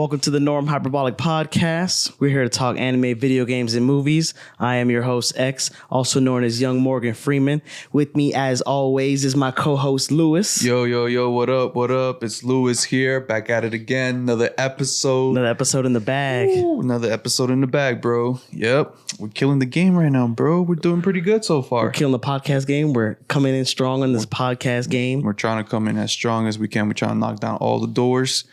Welcome to the Norm Hyperbolic Podcast. We're here to talk anime, video games, and movies. I am your host, X, also known as Young Morgan Freeman. With me, as always, is my co-host, Lewis. Yo, what up, what up? It's Lewis here, back at it again. Another episode. Another episode in the bag. Ooh, another episode in the bag, bro. Yep, we're killing the game right now, bro. We're doing pretty good so far. We're killing the podcast game. We're coming in strong on this podcast game. We're trying to come in as strong as we can. We're trying to knock down all the doors.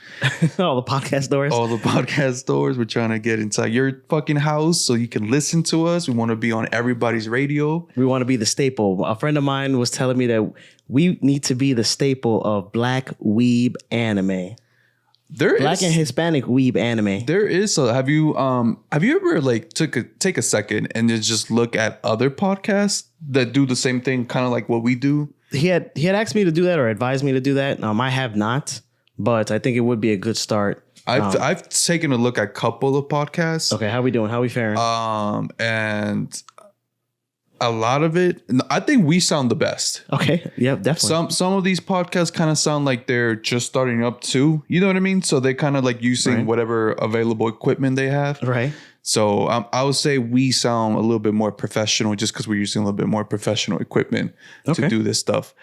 All the podcast doors. All the podcast doors. We're trying to get inside your fucking house so you can listen to us. We want to be on everybody's radio. We want to be the staple. A friend of mine was telling me that we need to be the staple of black weeb anime. Black and Hispanic weeb anime. There is. So have you ever like take a second and just look at other podcasts that do the same thing, kind of like what we do? He had asked me to do that or advised me to do that. I have not, but I think it would be a good start. I've taken a look at a couple of podcasts. Okay, how we doing? How we faring? And a lot of it, I think we sound the best. Okay, yeah, definitely. Some of these podcasts kind of sound like they're just starting up too. You know what I mean? So they're kind of like using whatever available equipment they have. Right. So I would say we sound a little bit more professional just because we're using a little bit more professional equipment to do this stuff.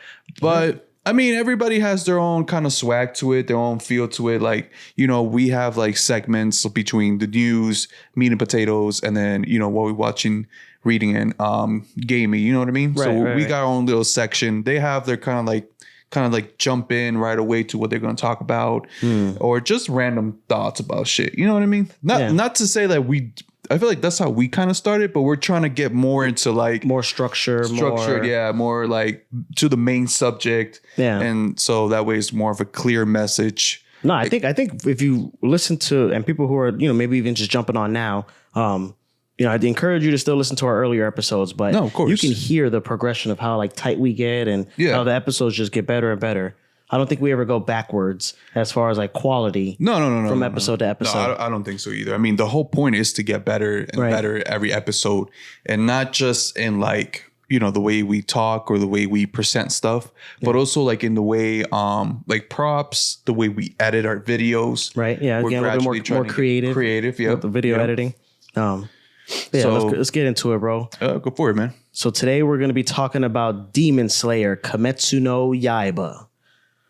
But I mean, everybody has their own kind of swag to it, their own feel to it. Like, you know, we have like segments between the news, meat and potatoes, and then, you know, what we're watching, reading, and gaming. You know what I mean? We got our own little section. They have their kind of like jump in right away to what they're going to talk about, or just random thoughts about shit. You know what I mean? Not to say that I feel like that's how we kind of started, but we're trying to get more into like more structured, more like to the main subject. Yeah. And so that way it's more of a clear message. No, I think if you listen to, and people who are, you know, maybe even just jumping on now, you know, I'd encourage you to still listen to our earlier episodes, but of course, you can hear the progression of how like tight we get and how the episodes just get better and better. I don't think we ever go backwards as far as like quality. No, from episode to episode. No, I don't think so either. I mean, the whole point is to get better and better every episode, and not just in like, you know, the way we talk or the way we present stuff, but also like in the way, like props, the way we edit our videos. Right. Yeah. Again, a little bit more creative. Yeah. With the video editing. So let's get into it, bro. Go for it, man. So today we're going to be talking about Demon Slayer, Kimetsu no Yaiba.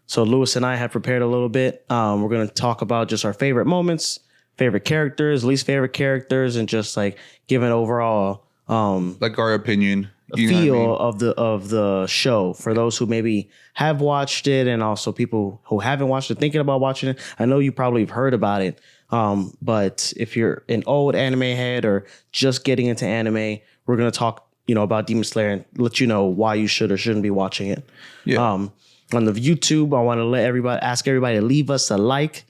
So Lewis and I have prepared a little bit. We're going to talk about just our favorite moments, favorite characters, least favorite characters, and just like give an overall like our opinion, feel of the show for those who maybe have watched it, and also people who haven't watched it, thinking about watching it. I know you probably have heard about it, but if you're an old anime head or just getting into anime, we're going to talk, you know, about Demon Slayer and let you know why you should or shouldn't be watching it. Yeah. On the YouTube, I want to ask everybody to leave us a like,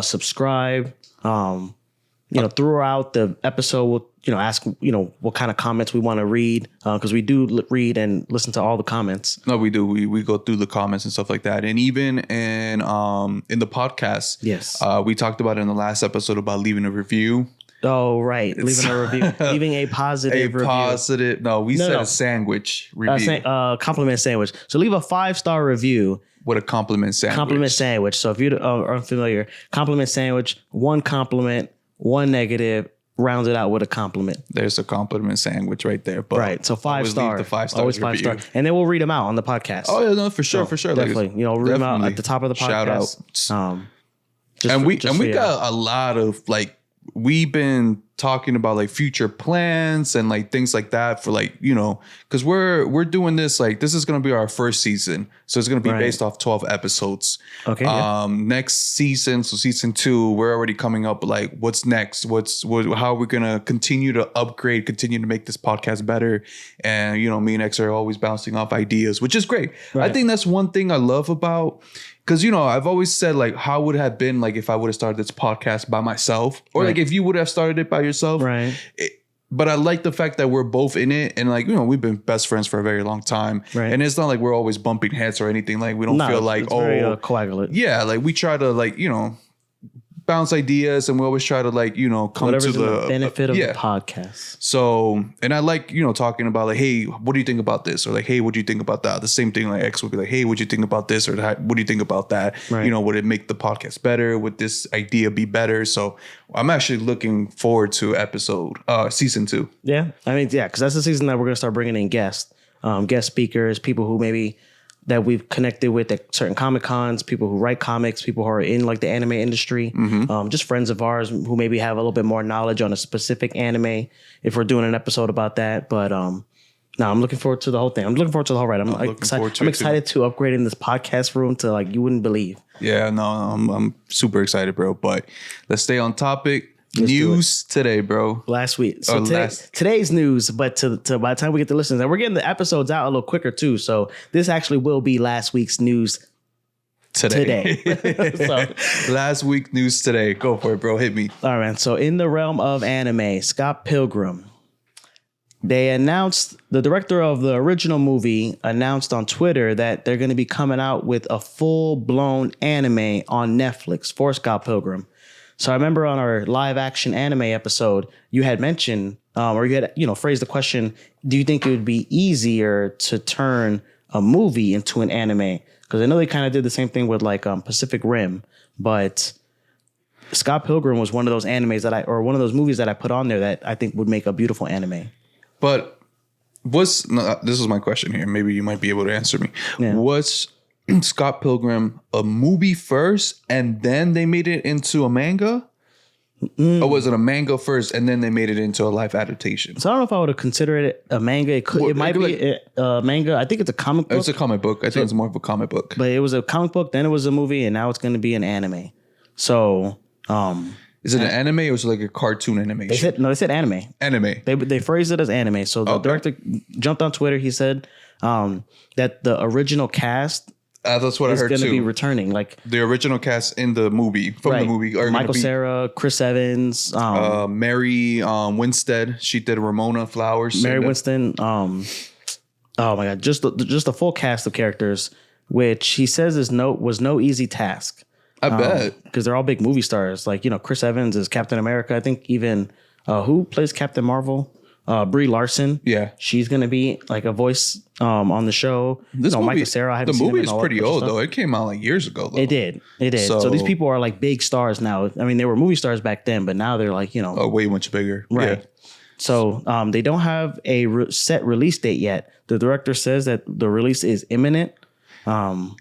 subscribe. You know, throughout the episode, we'll, you know, ask, you know, what kind of comments we want to read, because we do read and listen to all the comments. No, we do. We go through the comments and stuff like that, and even in the podcast, yes, we talked about it in the last episode about leaving a review. Oh, right. Leaving a review. Leaving a positive review. No, we said a sandwich review. Compliment sandwich. So leave a 5-star review. With a compliment sandwich. Compliment sandwich. So if you are unfamiliar, compliment sandwich, 1 compliment, 1 negative, round it out with a compliment. There's a compliment sandwich right there. But right. So 5 star. The 5 stars. Always 5 star. And then we'll read them out on the podcast. Oh, yeah, no, for sure. Definitely. Like, you know, read them out at the top of the podcast. Shout out. We got a lot of like, we've been talking about like future plans and like things like that for like, you know, because we're doing this, like this is going to be our first season, so it's going to be based off 12 episodes. Okay. Next season, so season 2, we're already coming up like what's next, how are we going to continue to upgrade, continue to make this podcast better. And you know, me and X are always bouncing off ideas, which is great. I think that's one thing I love about, because, you know, I've always said, like, how would it have been, like, if I would have started this podcast by myself? Or, like, if you would have started it by yourself. Right. But I like the fact that we're both in it. And, like, you know, we've been best friends for a very long time. Right. And it's not like we're always bumping heads or anything. Like, we don't feel like, very coagulate. Yeah, like, we try to, like, you know, bounce ideas, and we always try to like, come Whatever's to the benefit of the podcast. So, and I like, talking about like, hey, what do you think about this? Or like, hey, what do you think about that? The same thing, like X would be like, hey, what do you think about this? Or what do you think about that? Right. Would it make the podcast better? Would this idea be better? So I'm actually looking forward to season 2. Yeah. I mean, yeah, because that's the season that we're going to start bringing in guest speakers, people who maybe that we've connected with at certain Comic Cons, people who write comics, people who are in like the anime industry, just friends of ours who maybe have a little bit more knowledge on a specific anime if we're doing an episode about that. But no, I'm looking forward to the whole thing. I'm looking forward to the whole ride. I'm excited to upgrading this podcast room to like you wouldn't believe. Yeah, no, I'm super excited, bro. But let's stay on topic. News today, bro. Last week. So today's news, but to by the time we get to listen, and we're getting the episodes out a little quicker too. So this actually will be last week's news today. So, last week news today. Go for it, bro. Hit me. All right, man. So in the realm of anime, Scott Pilgrim, they announced, the director of the original movie announced on Twitter that they're going to be coming out with a full-blown anime on Netflix for Scott Pilgrim. So I remember on our live action anime episode, you had mentioned, or you had, phrased the question, do you think it would be easier to turn a movie into an anime? Because I know they kind of did the same thing with like Pacific Rim, but Scott Pilgrim was one of those animes one of those movies that I put on there that I think would make a beautiful anime. But this is my question here. Maybe you might be able to answer me. Yeah. Was Scott Pilgrim a movie first and then they made it into a manga? Or was it a manga first and then they made it into a live adaptation? So I don't know if I would have considered it a manga. It might be a manga. I think it's a comic book. It's a comic book. I think it's more of a comic book. But it was a comic book, then it was a movie, and now it's going to be an anime. So, is it an anime or is it like a cartoon animation? They said anime. Anime. They phrased it as anime. So the director jumped on Twitter. He said that the original cast that's what I heard too. Is going to be returning, like the original cast in the movie the movie are Michael Cera, Chris Evans, Mary Winstead. She did Ramona Flowers. Mary Winston. Oh my god, just the full cast of characters, which he says was no easy task. I bet, because they're all big movie stars. Like Chris Evans is Captain America. I think even who plays Captain Marvel. Brie Larson, she's gonna be like a voice on the show. This movie, Michael Cera, I haven't seen him movie is pretty old though. It came out like years ago. Though. It did. So these people are like big stars now. I mean, they were movie stars back then, but now they're like way much bigger. Right. Yeah. So they don't have a set release date yet. The director says that the release is imminent.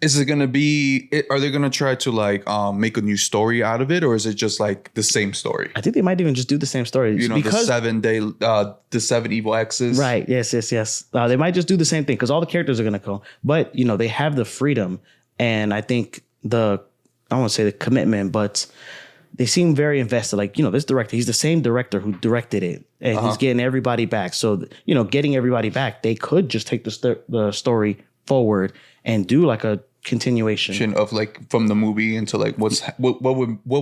Is it gonna be? Are they gonna try to like make a new story out of it, or is it just like the same story? I think they might even just do the same story. The 7 evil X's. Right. Yes. They might just do the same thing because all the characters are gonna go. But they have the freedom, and I think I don't want to say the commitment, but they seem very invested. Like this director, he's the same director who directed it, and he's getting everybody back. So getting everybody back, they could just take the story forward and do like a continuation of like from the movie into like what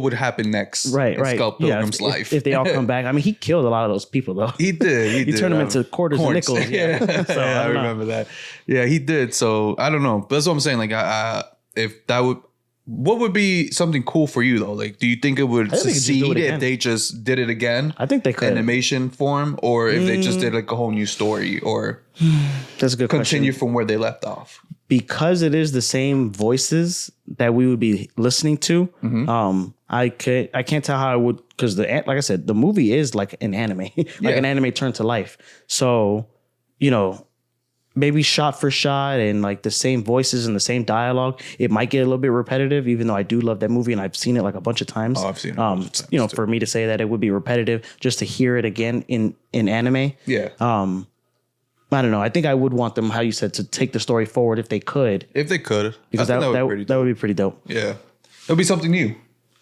would happen next in Scott Pilgrim's life if they all come back. I mean, he killed a lot of those people though. He did. He turned them into quarters and nickels. Yeah. So I remember that. Yeah, he did. So I don't know. That's what I'm saying. Like, if that would. What would be something cool for you though? Like, do you think it would succeed if they just did it again? I think they could. Animation form, or if they just did like a whole new story, or that's a good continue question. From where they left off. Because it is the same voices that we would be listening to. I can't tell how I would, because like I said, the movie is like an anime, an anime turned to life. So maybe shot for shot and like the same voices and the same dialogue, it might get a little bit repetitive, even though I do love that movie and I've seen it like a bunch of times. Oh, I've seen it a bunch of times, for me to say that it would be repetitive just to hear it again in anime. Yeah. I don't know. I think I would want them, how you said, to take the story forward if they could. Because that would be pretty dope. Yeah. It'll be something new.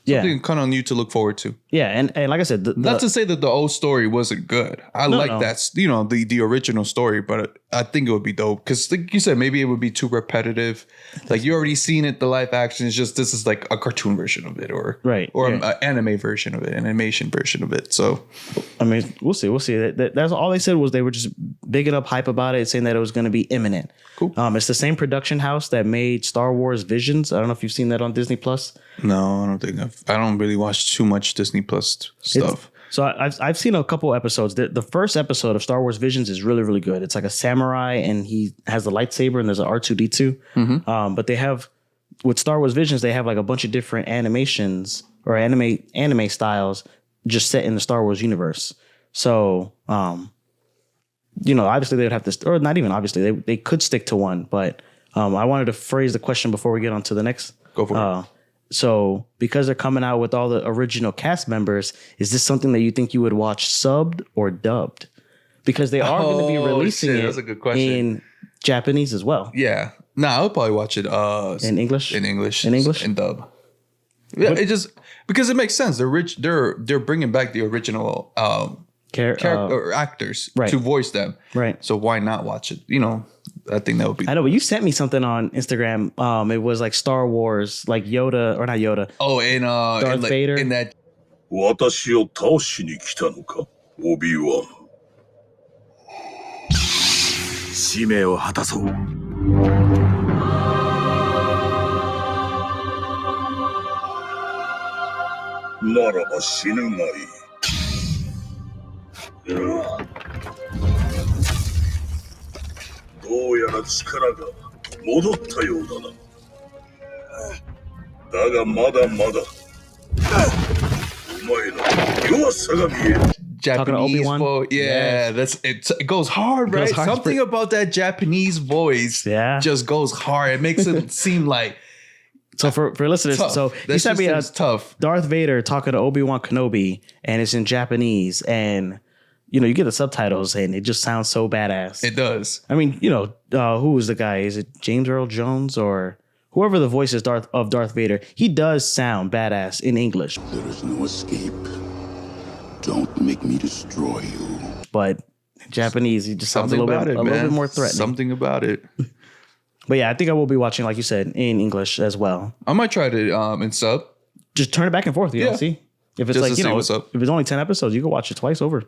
Something kind of new to look forward to. Yeah, and like I said, not to say that the old story wasn't good. I like that, the original story, but I think it would be dope because, like you said, maybe it would be too repetitive. Like you already seen it, the live action. It's just this is like a cartoon version of it, or an anime version of it, an animation version of it. So, I mean, we'll see. That's all they said was they were just bigging up hype about it, saying that it was going to be imminent. Cool. It's the same production house that made Star Wars Visions. I don't know if you've seen that on Disney Plus. No, I don't think I don't really watch too much Disney Plus stuff. So I've seen a couple episodes. The first episode of Star Wars Visions is really, really good. It's like a samurai and he has a lightsaber and there's an R2-D2. But they have, with Star Wars Visions, they have like a bunch of different animations or anime styles just set in the Star Wars universe. So, obviously they would have to, or not even obviously, they could stick to one. But I wanted to phrase the question before we get on to the next. Go for it. So because they're coming out with all the original cast members, is this something that you think you would watch subbed or dubbed? Because they are going to be releasing it that's a good question. in Japanese as well. Yeah. I would probably watch it in English. In English. In dub. Yeah, it just because it makes sense. They're bringing back the original character or actors to voice them. Right. So why not watch it? I think that would be. I know, but you sent me something on Instagram. It was like Star Wars, like Yoda or not Yoda. Oh, and Darth Vader. In that. 私を倒しに来たのか、オビワン。使命を果たそう。ならば死ぬがいい。どうやら力が戻ったようだな。だがまだまだ。お前の弱さが見える。Japanese voice. Yeah, it goes hard, right? Something about that Japanese voice just goes hard. It makes it seem like. So for listeners, tough. So you sent me a tough Darth Vader talking to Obi-Wan Kenobi, and it's in Japanese, and you get the subtitles, and it just sounds so badass. It does. I mean, who is the guy? Is it James Earl Jones or whoever the voice is of Darth Vader? He does sound badass in English. There is no escape. Don't make me destroy you. But Japanese, he just sounds a little bit more threatening. Something about it. But yeah, I think I will be watching, like you said, in English as well. I might try to in sub. Just turn it back and forth. See if it's just like if it's only 10 episodes, you can watch it twice over.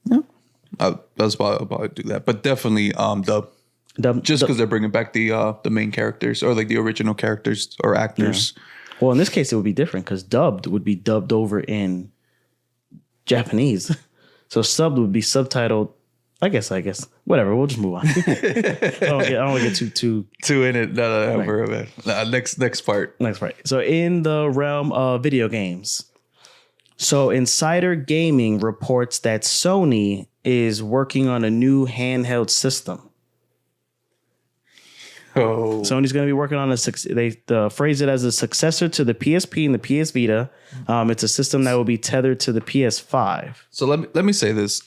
Yeah, I'll probably do that. But definitely dub. Just because they're bringing back the main characters or like the original characters or actors. Yeah. Well, in this case, it would be different because dubbed would be dubbed over in Japanese. So subbed would be subtitled. I guess. Whatever. We'll just move on. I don't want to get too in it. No, next part. Next part. So in the realm of video games, so Insider Gaming reports that Sony is working on a new handheld system. Oh. Sony's going to be working on they phrase it as a successor to the PSP and the PS Vita. It's a system that will be tethered to the PS5. So let me say this.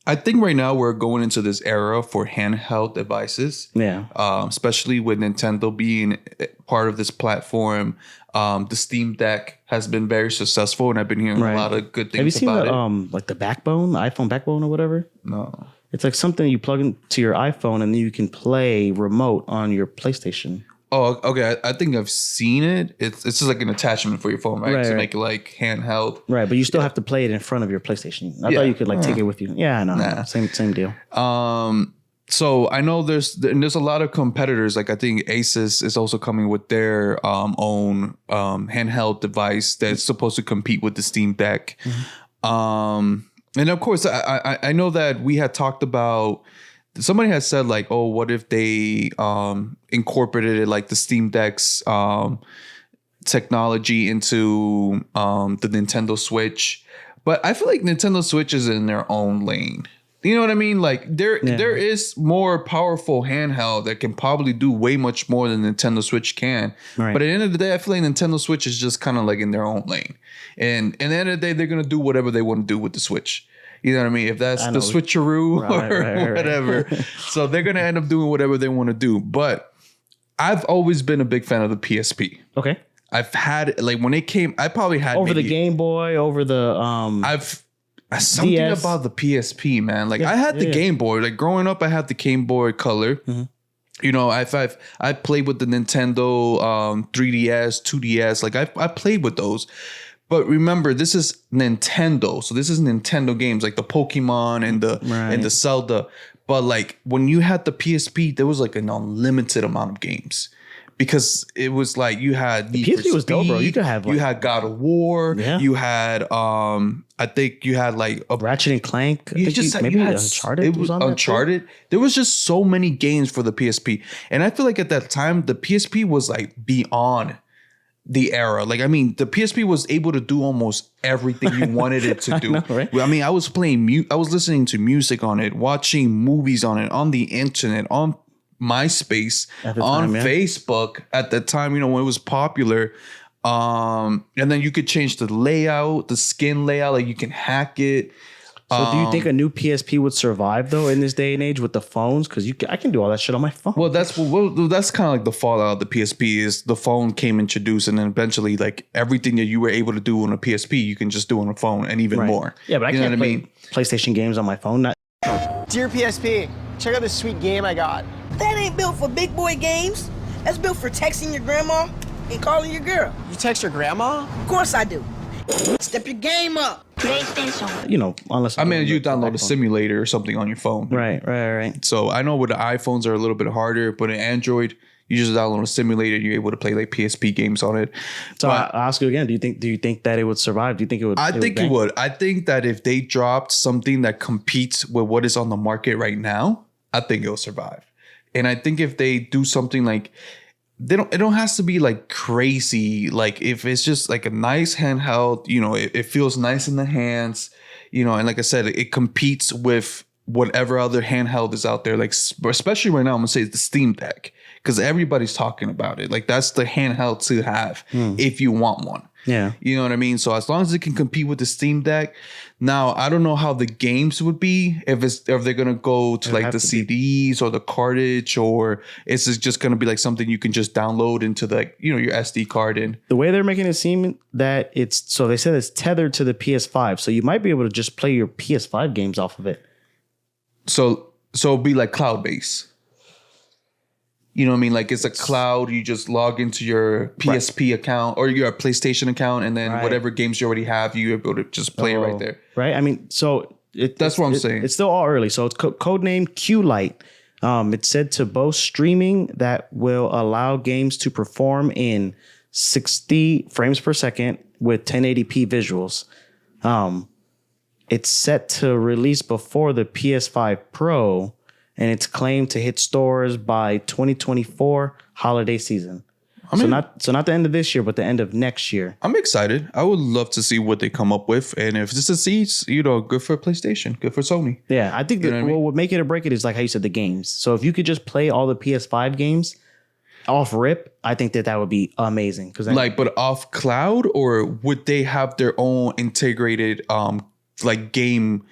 I think right now we're going into this era for handheld devices. Yeah. Especially with Nintendo being part of this platform. The Steam Deck has been very successful, and I've been hearing a lot of good things about it. Have you seen like the backbone, the iPhone backbone or whatever? No. It's like something you plug into your iPhone and then you can play remote on your PlayStation. Oh, okay. I think I've seen it. It's just like an attachment for your phone, right? To make it like handheld. Right, but you still have to play it in front of your PlayStation. I thought you could like take it with you. Yeah, I know. Nah. Same deal. So I know there's a lot of competitors. Like I think Asus is also coming with their own handheld device that's supposed to compete with the Steam Deck. Mm-hmm. And of course, I know that we had talked about. Somebody has said like, oh, what if they incorporated it like the Steam Deck's technology into the Nintendo Switch? But I feel like Nintendo Switch is in their own lane. You know what I mean? Like there is more powerful handheld that can probably do way much more than Nintendo Switch can. Right. But at the end of the day, I feel like Nintendo Switch is just kind of like in their own lane. And at the end of the day, they're going to do whatever they want to do with the Switch. You know what I mean? If that's the switcheroo or whatever. So they're going to end up doing whatever they want to do. But I've always been a big fan of the PSP. Okay. I've had, like when it came, I probably had over the Game Boy, over the something DS. about the PSP, man. Like I had the Game Boy. Like growing up, I had the Game Boy Color. Mm-hmm. You know, I played with the Nintendo 3DS, 2DS. Like I played with those. But remember, this is Nintendo. So this is Nintendo games like the Pokemon and the Zelda. But like when you had the PSP, there was like an unlimited amount of games. because it was like you had the PSP was dope, bro. You could have you had God of War. Yeah. You had I think you had like a Ratchet and Clank. maybe Uncharted. It was on Uncharted. There was just so many games for the PSP, and I feel like at that time the PSP was like beyond the era. Like, I mean, the PSP was able to do almost everything you wanted it to do. Know, right? I mean, I was listening to music on it, watching movies on it, on the internet, on MySpace, on Facebook at the time, when it was popular. And then you could change the layout, the skin layout, like you can hack it. So do you think a new PSP would survive though in this day and age with the phones? Because I can do all that shit on my phone. Well, that's kind of like the fallout of the PSP is the phone came introduced, and then eventually like everything that you were able to do on a PSP, you can just do on a phone and even more. Yeah, but I can't play PlayStation games on my phone. Dear PSP, check out this sweet game I got. That ain't built for big boy games. That's built for texting your grandma and calling your girl. You text your grandma? Of course I do. Step your game up. Unless you download a simulator or something on your phone. Right. So I know with the iPhones are a little bit harder, but in Android, you just download a simulator and you're able to play like PSP games on it. So I'll ask you again, do you think that it would survive? Do you think it would? I think it would. I think that if they dropped something that competes with what is on the market right now, I think it'll survive. And I think if they do something like it don't has to be like crazy. Like if it's just like a nice handheld, it feels nice in the hands, and like I said, it competes with whatever other handheld is out there. Like especially right now, I'm gonna say it's the Steam Deck because everybody's talking about it. Like that's the handheld to have if you want one. Yeah. You know what I mean? So as long as it can compete with the Steam Deck. Now, I don't know how the games would be if they're going to go to like the CDs or the cartridge, or is it just going to be like something you can just download into the, your SD card in? The way they're making it seem that they said it's tethered to the PS5. So you might be able to just play your PS5 games off of it. So it'll be like cloud-based. You know what I mean? Like it's a cloud. You just log into your PSP account or your PlayStation account, and then whatever games you already have, you're able to just play it right there. Right. I mean, so that's what I'm saying. It's still all early. So it's codename Q-Lite. It's said to boast streaming that will allow games to perform in 60 frames per second with 1080p visuals. It's set to release before the PS5 Pro, and it's claimed to hit stores by 2024 holiday season. So not the end of this year, but the end of next year. I'm excited. I would love to see what they come up with, and if this succeeds, good for PlayStation, good for Sony. Yeah, I think what would make it or break it is like how you said, the games. So if you could just play all the PS5 games off rip, I think that would be amazing. But off cloud, or would they have their own integrated like game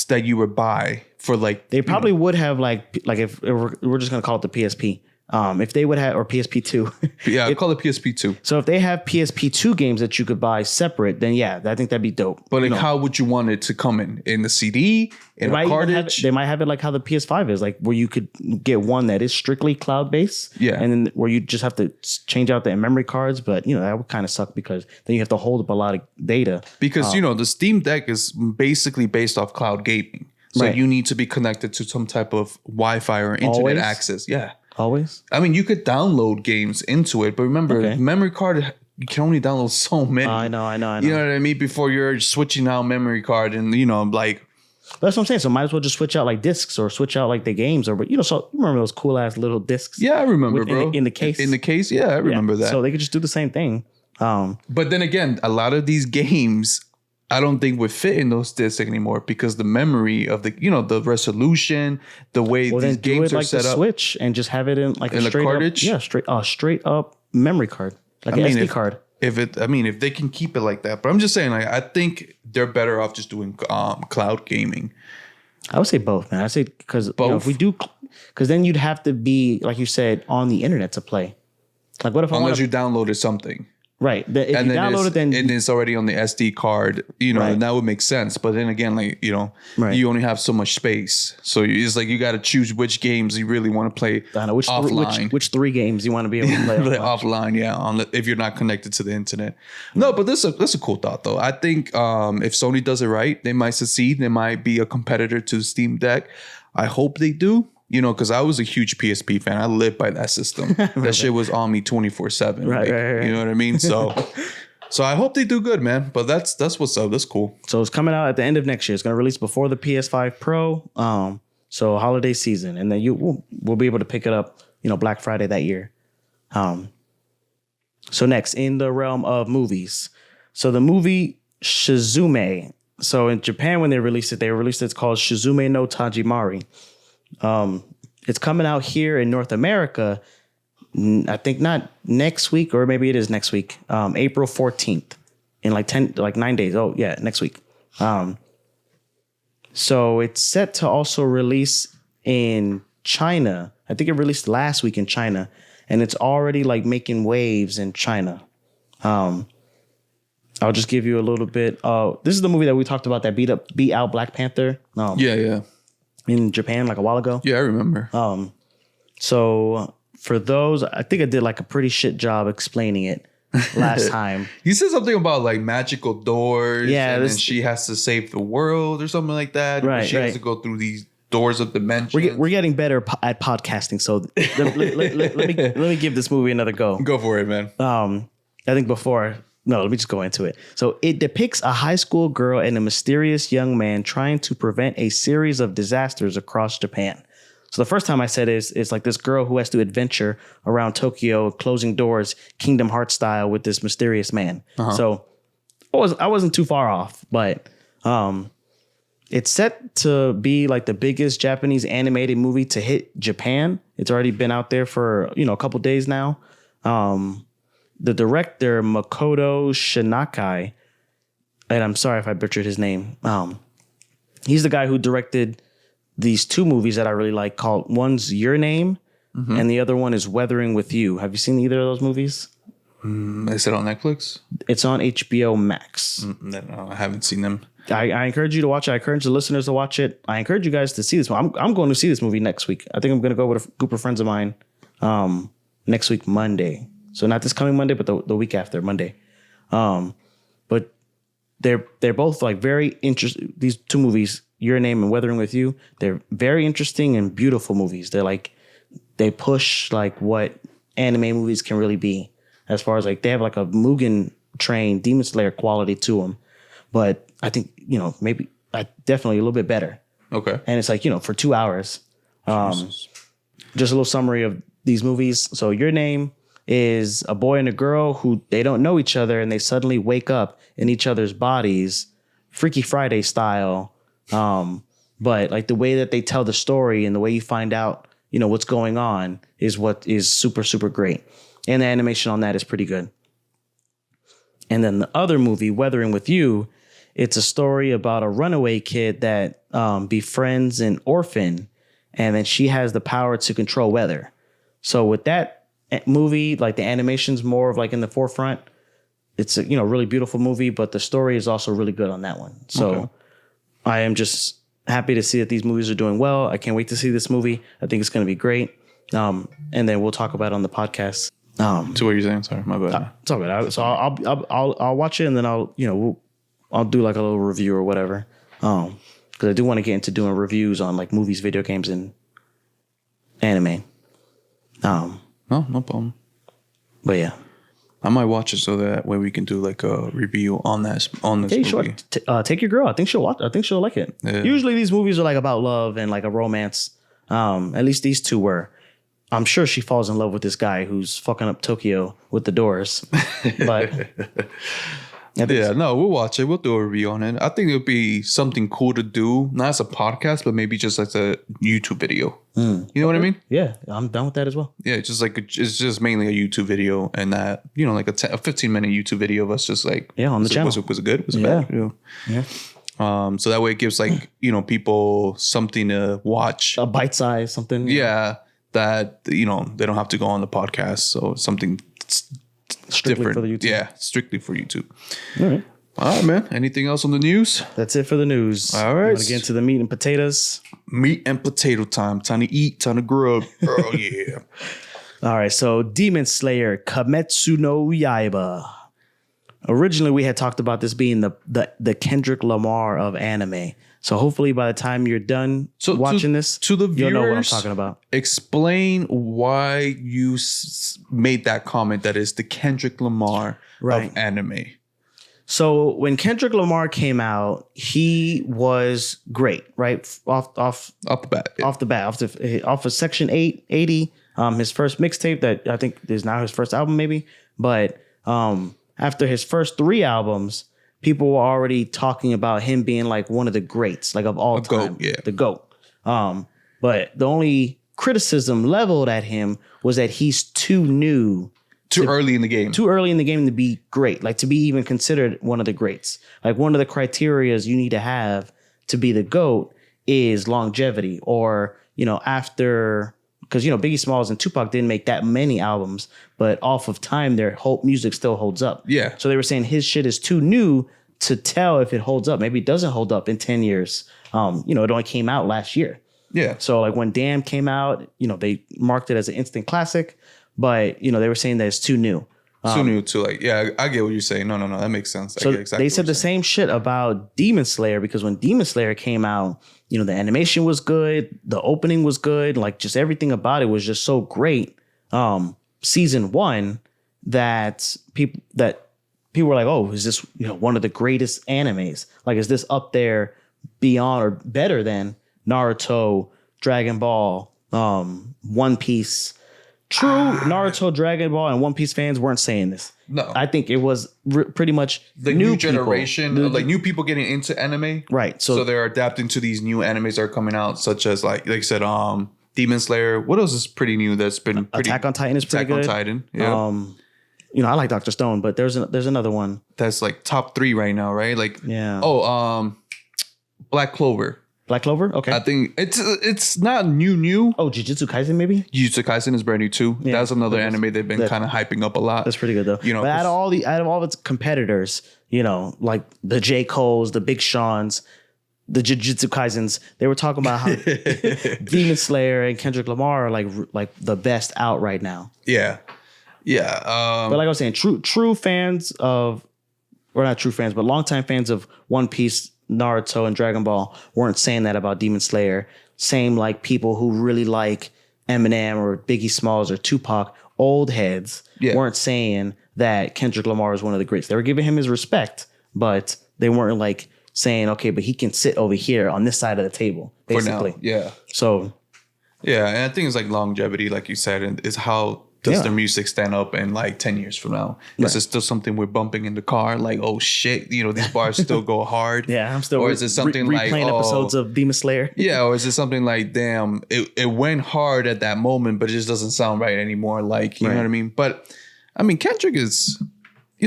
that you would buy for like? They probably would have like if we're just gonna call it the PSP. If they would have, or PSP2. Yeah, I call it PSP2. So if they have PSP2 games that you could buy separate, then yeah, I think that'd be dope. But how would you want it to come in the CD, in a cartridge? They might have it like how the PS5 is, like where you could get one that is strictly cloud-based. Yeah. And then where you just have to change out the memory cards. But, that would kind of suck because then you have to hold up a lot of data. Because, the Steam Deck is basically based off cloud gaming. So you need to be connected to some type of Wi-Fi or internet access. Yeah. Always? I mean, you could download games into it, but remember, memory card, you can only download so many. I know. You know what I mean? Before you're switching out memory card and, like... That's what I'm saying. So might as well just switch out like discs or switch out like the games or, so you remember those cool ass little discs? Yeah, I remember, bro. In the case. In the case, yeah, I remember that. So they could just do the same thing. But then again, a lot of these games... I don't think would fit in those discs anymore because the memory of the, the resolution, the way these games are set up. Switch and just have it in like a cartridge. Straight up memory card, like an SD card. If they can keep it like that, but I'm just saying, like I think they're better off just doing cloud gaming. I would say both, man. I say because if we do, because then you'd have to be like you said on the internet to play. Like what if unless you downloaded something. Right. If you download it, then it's already on the SD card, and that would make sense. But then again, like, you only have so much space. So it's like you got to choose which games you really want to play offline. Which 3 games you want to be able to play offline, yeah, if you're not connected to the internet. No, but that's a cool thought, though. I think if Sony does it right, they might succeed. They might be a competitor to Steam Deck. I hope they do. you know, because I was a huge PSP fan. I lived by that system. That shit was on me 24/7. Right, like, right. You know what I mean? So I hope they do good, man. But that's what's up. That's cool. So it's coming out at the end of next year. It's going to release before the PS5 Pro. So holiday season, and then we'll be able to pick it up, you know, Black Friday that year. So next, in the realm of movies, so the movie Shizume. So in Japan, when they released it's called Shizume no Tajimari. It's coming out here in North America. I think not next week, or maybe it is next week. April 14th, in like 9 days. Oh yeah, next week. So it's set to also release in China. I think it released last week in China, and it's already like making waves in China. I'll just give you a little bit. This is the movie that we talked about that beat out Black Panther. Yeah. In Japan like a while ago. Yeah, I remember. So for those, I think I did like a pretty shit job explaining it last time. You said something about like magical doors. Yeah, and then she has to save the world or something like that. Right, She has to go through these doors of dimensions. We're getting better at podcasting, so let me give this movie another go. Go for it, man. I think let me just go into it. So it depicts a high school girl and a mysterious young man trying to prevent a series of disasters across Japan. So the first time I said it's like this girl who has to adventure around Tokyo, closing doors, Kingdom Hearts style, with this mysterious man. So I wasn't too far off, but it's set to be like the biggest Japanese animated movie to hit Japan. It's already been out there for, you know, a couple days now. The director, Makoto Shinakai, and I'm sorry if I butchered his name. He's the guy who directed these two movies that I really like, called, one's Your Name, and the other one is Weathering with You. Have you seen either of those movies? Is it on Netflix? It's on HBO Max. No, I haven't seen them. I encourage you to watch it. I encourage the listeners to watch it. I encourage you guys to see this one. I'm going to see this movie next week. I think I'm going to go with a group of friends of mine next week, Monday. So not this coming Monday, but the week after, Monday. But they're both like very interesting. These two movies, Your Name and Weathering with You, they're very interesting and beautiful movies. They're like, they push like what anime movies can really be, as far as like they have like a Mugen Train, Demon Slayer quality to them. But I think, you know, maybe definitely a little bit better. Okay. And it's like, you know, for 2 hours. Just a little summary of these movies. So Your Name is a boy and a girl who they don't know each other, and they suddenly wake up in each other's bodies, Freaky Friday style. But like the way that they tell the story and the way you find out, you know, what's going on is what is super, super great. And the animation on that is pretty good. And then the other movie, Weathering with You, it's a story about a runaway kid that befriends an orphan, and then she has the power to control weather. So with that movie, like the animation's more of like in the forefront. It's a, you know, really beautiful movie, but the story is also really good on that one. So I am just happy to see that these movies are doing well. I can't wait to see this movie. I think it's going to be great. And then we'll talk about it on the podcast. So what you're saying? Sorry, my bad. It's all good. So I'll watch it, and then I'll do like a little review or whatever. Because I do want to get into doing reviews on like movies, video games, and anime. No problem. But yeah, I might watch it so that way we can do like a review on this movie. Sure. Take your girl. I think she'll watch. I think she'll like it. Yeah. Usually these movies are like about love and like a romance. At least these two were. I'm sure she falls in love with this guy who's fucking up Tokyo with the doors. But we'll watch it. We'll do a review on it. I think it would be something cool to do, not as a podcast, but maybe just as a YouTube video. You know what I mean? Yeah, I'm down with that as well. Yeah, just like it's just mainly a YouTube video, and that, you know, like a 15-minute YouTube video of us just like on the channel. Was it good? Was it bad? Yeah. So that way it gives like, you know, people something to watch. A bite size, something. Yeah, that, you know, they don't have to go on the podcast. So something Strictly different for the YouTube. Yeah, strictly for YouTube. All right, man. Anything else on the news? That's it for the news. All right. I'm gonna get into the meat and potatoes. Meat and potato time. Time to eat. Time to grub. Oh yeah. All right. So Demon Slayer, Kimetsu no Yaiba. Originally, we had talked about this being the Kendrick Lamar of anime. So hopefully, by the time you're done watching this, to the you'll know what I'm viewers, talking about. Explain why you made that comment that is the Kendrick Lamar of anime. So when Kendrick Lamar came out, he was great, right? Off the bat, off of Section 880, his first mixtape that I think is now his first album, maybe. But after his first 3 albums, people were already talking about him being like one of the greats, like of all time, the GOAT. But the only criticism leveled at him was that he's too new. Too early in the game to be great, like to be even considered one of the greats. Like one of the criterias you need to have to be the GOAT is longevity, or, after, because, Biggie Smalls and Tupac didn't make that many albums, but off of time, their whole music still holds up. Yeah. So they were saying his shit is too new to tell if it holds up. Maybe it doesn't hold up in 10 years. It only came out last year. Yeah. So like when Damn came out, they marked it as an instant classic. But, they were saying that it's too new. Too new to I get what you're saying. No, that makes sense. So I get exactly they said the same shit about Demon Slayer, because when Demon Slayer came out, the animation was good. The opening was good. Like just everything about it was just so great. Season 1 that people were like, oh, is this, one of the greatest animes? Like, is this up there beyond or better than Naruto, Dragon Ball, One Piece? True, Naruto, Dragon Ball, and One Piece fans weren't saying this. No. I think it was pretty much the new generation, like new people getting into anime. Right. So they're adapting to these new animes that are coming out, such as like you said, Demon Slayer. What else is pretty new that's been pretty... Attack on Titan is pretty good. Attack on Titan, yeah. I like Dr. Stone, but there's another one. That's like top 3 right now, right? Like, yeah. Black Clover. Black Clover? Okay. I think it's not new. Oh, Jujutsu Kaisen maybe? Jujutsu Kaisen is brand new too. Yeah, that's another anime they've been kind of hyping up a lot. That's pretty good though. But out of all its competitors, like the J. Cole's, the Big Sean's, the Jujutsu Kaisens, they were talking about how Demon Slayer and Kendrick Lamar are like the best out right now. Yeah. Yeah. But like I was saying, true fans of, or not true fans, but longtime fans of One Piece, Naruto, and Dragon Ball weren't saying that about Demon Slayer. Same like people who really like Eminem or Biggie Smalls or Tupac, old heads, weren't saying that Kendrick Lamar is one of the greats. They were giving him his respect, but they weren't like saying, okay, but he can sit over here on this side of the table, basically. For now, yeah. So, yeah, and I think it's like longevity, like you said, is how does the music stand up in like 10 years from now? Is it still something we're bumping in the car? Like, oh shit, these bars still go hard. Yeah, I'm still. Or is it something like replaying episodes of Demon Slayer? Yeah, or is it something like, damn, it went hard at that moment, but it just doesn't sound right anymore. Like, you know what I mean? But I mean, Kendrick he's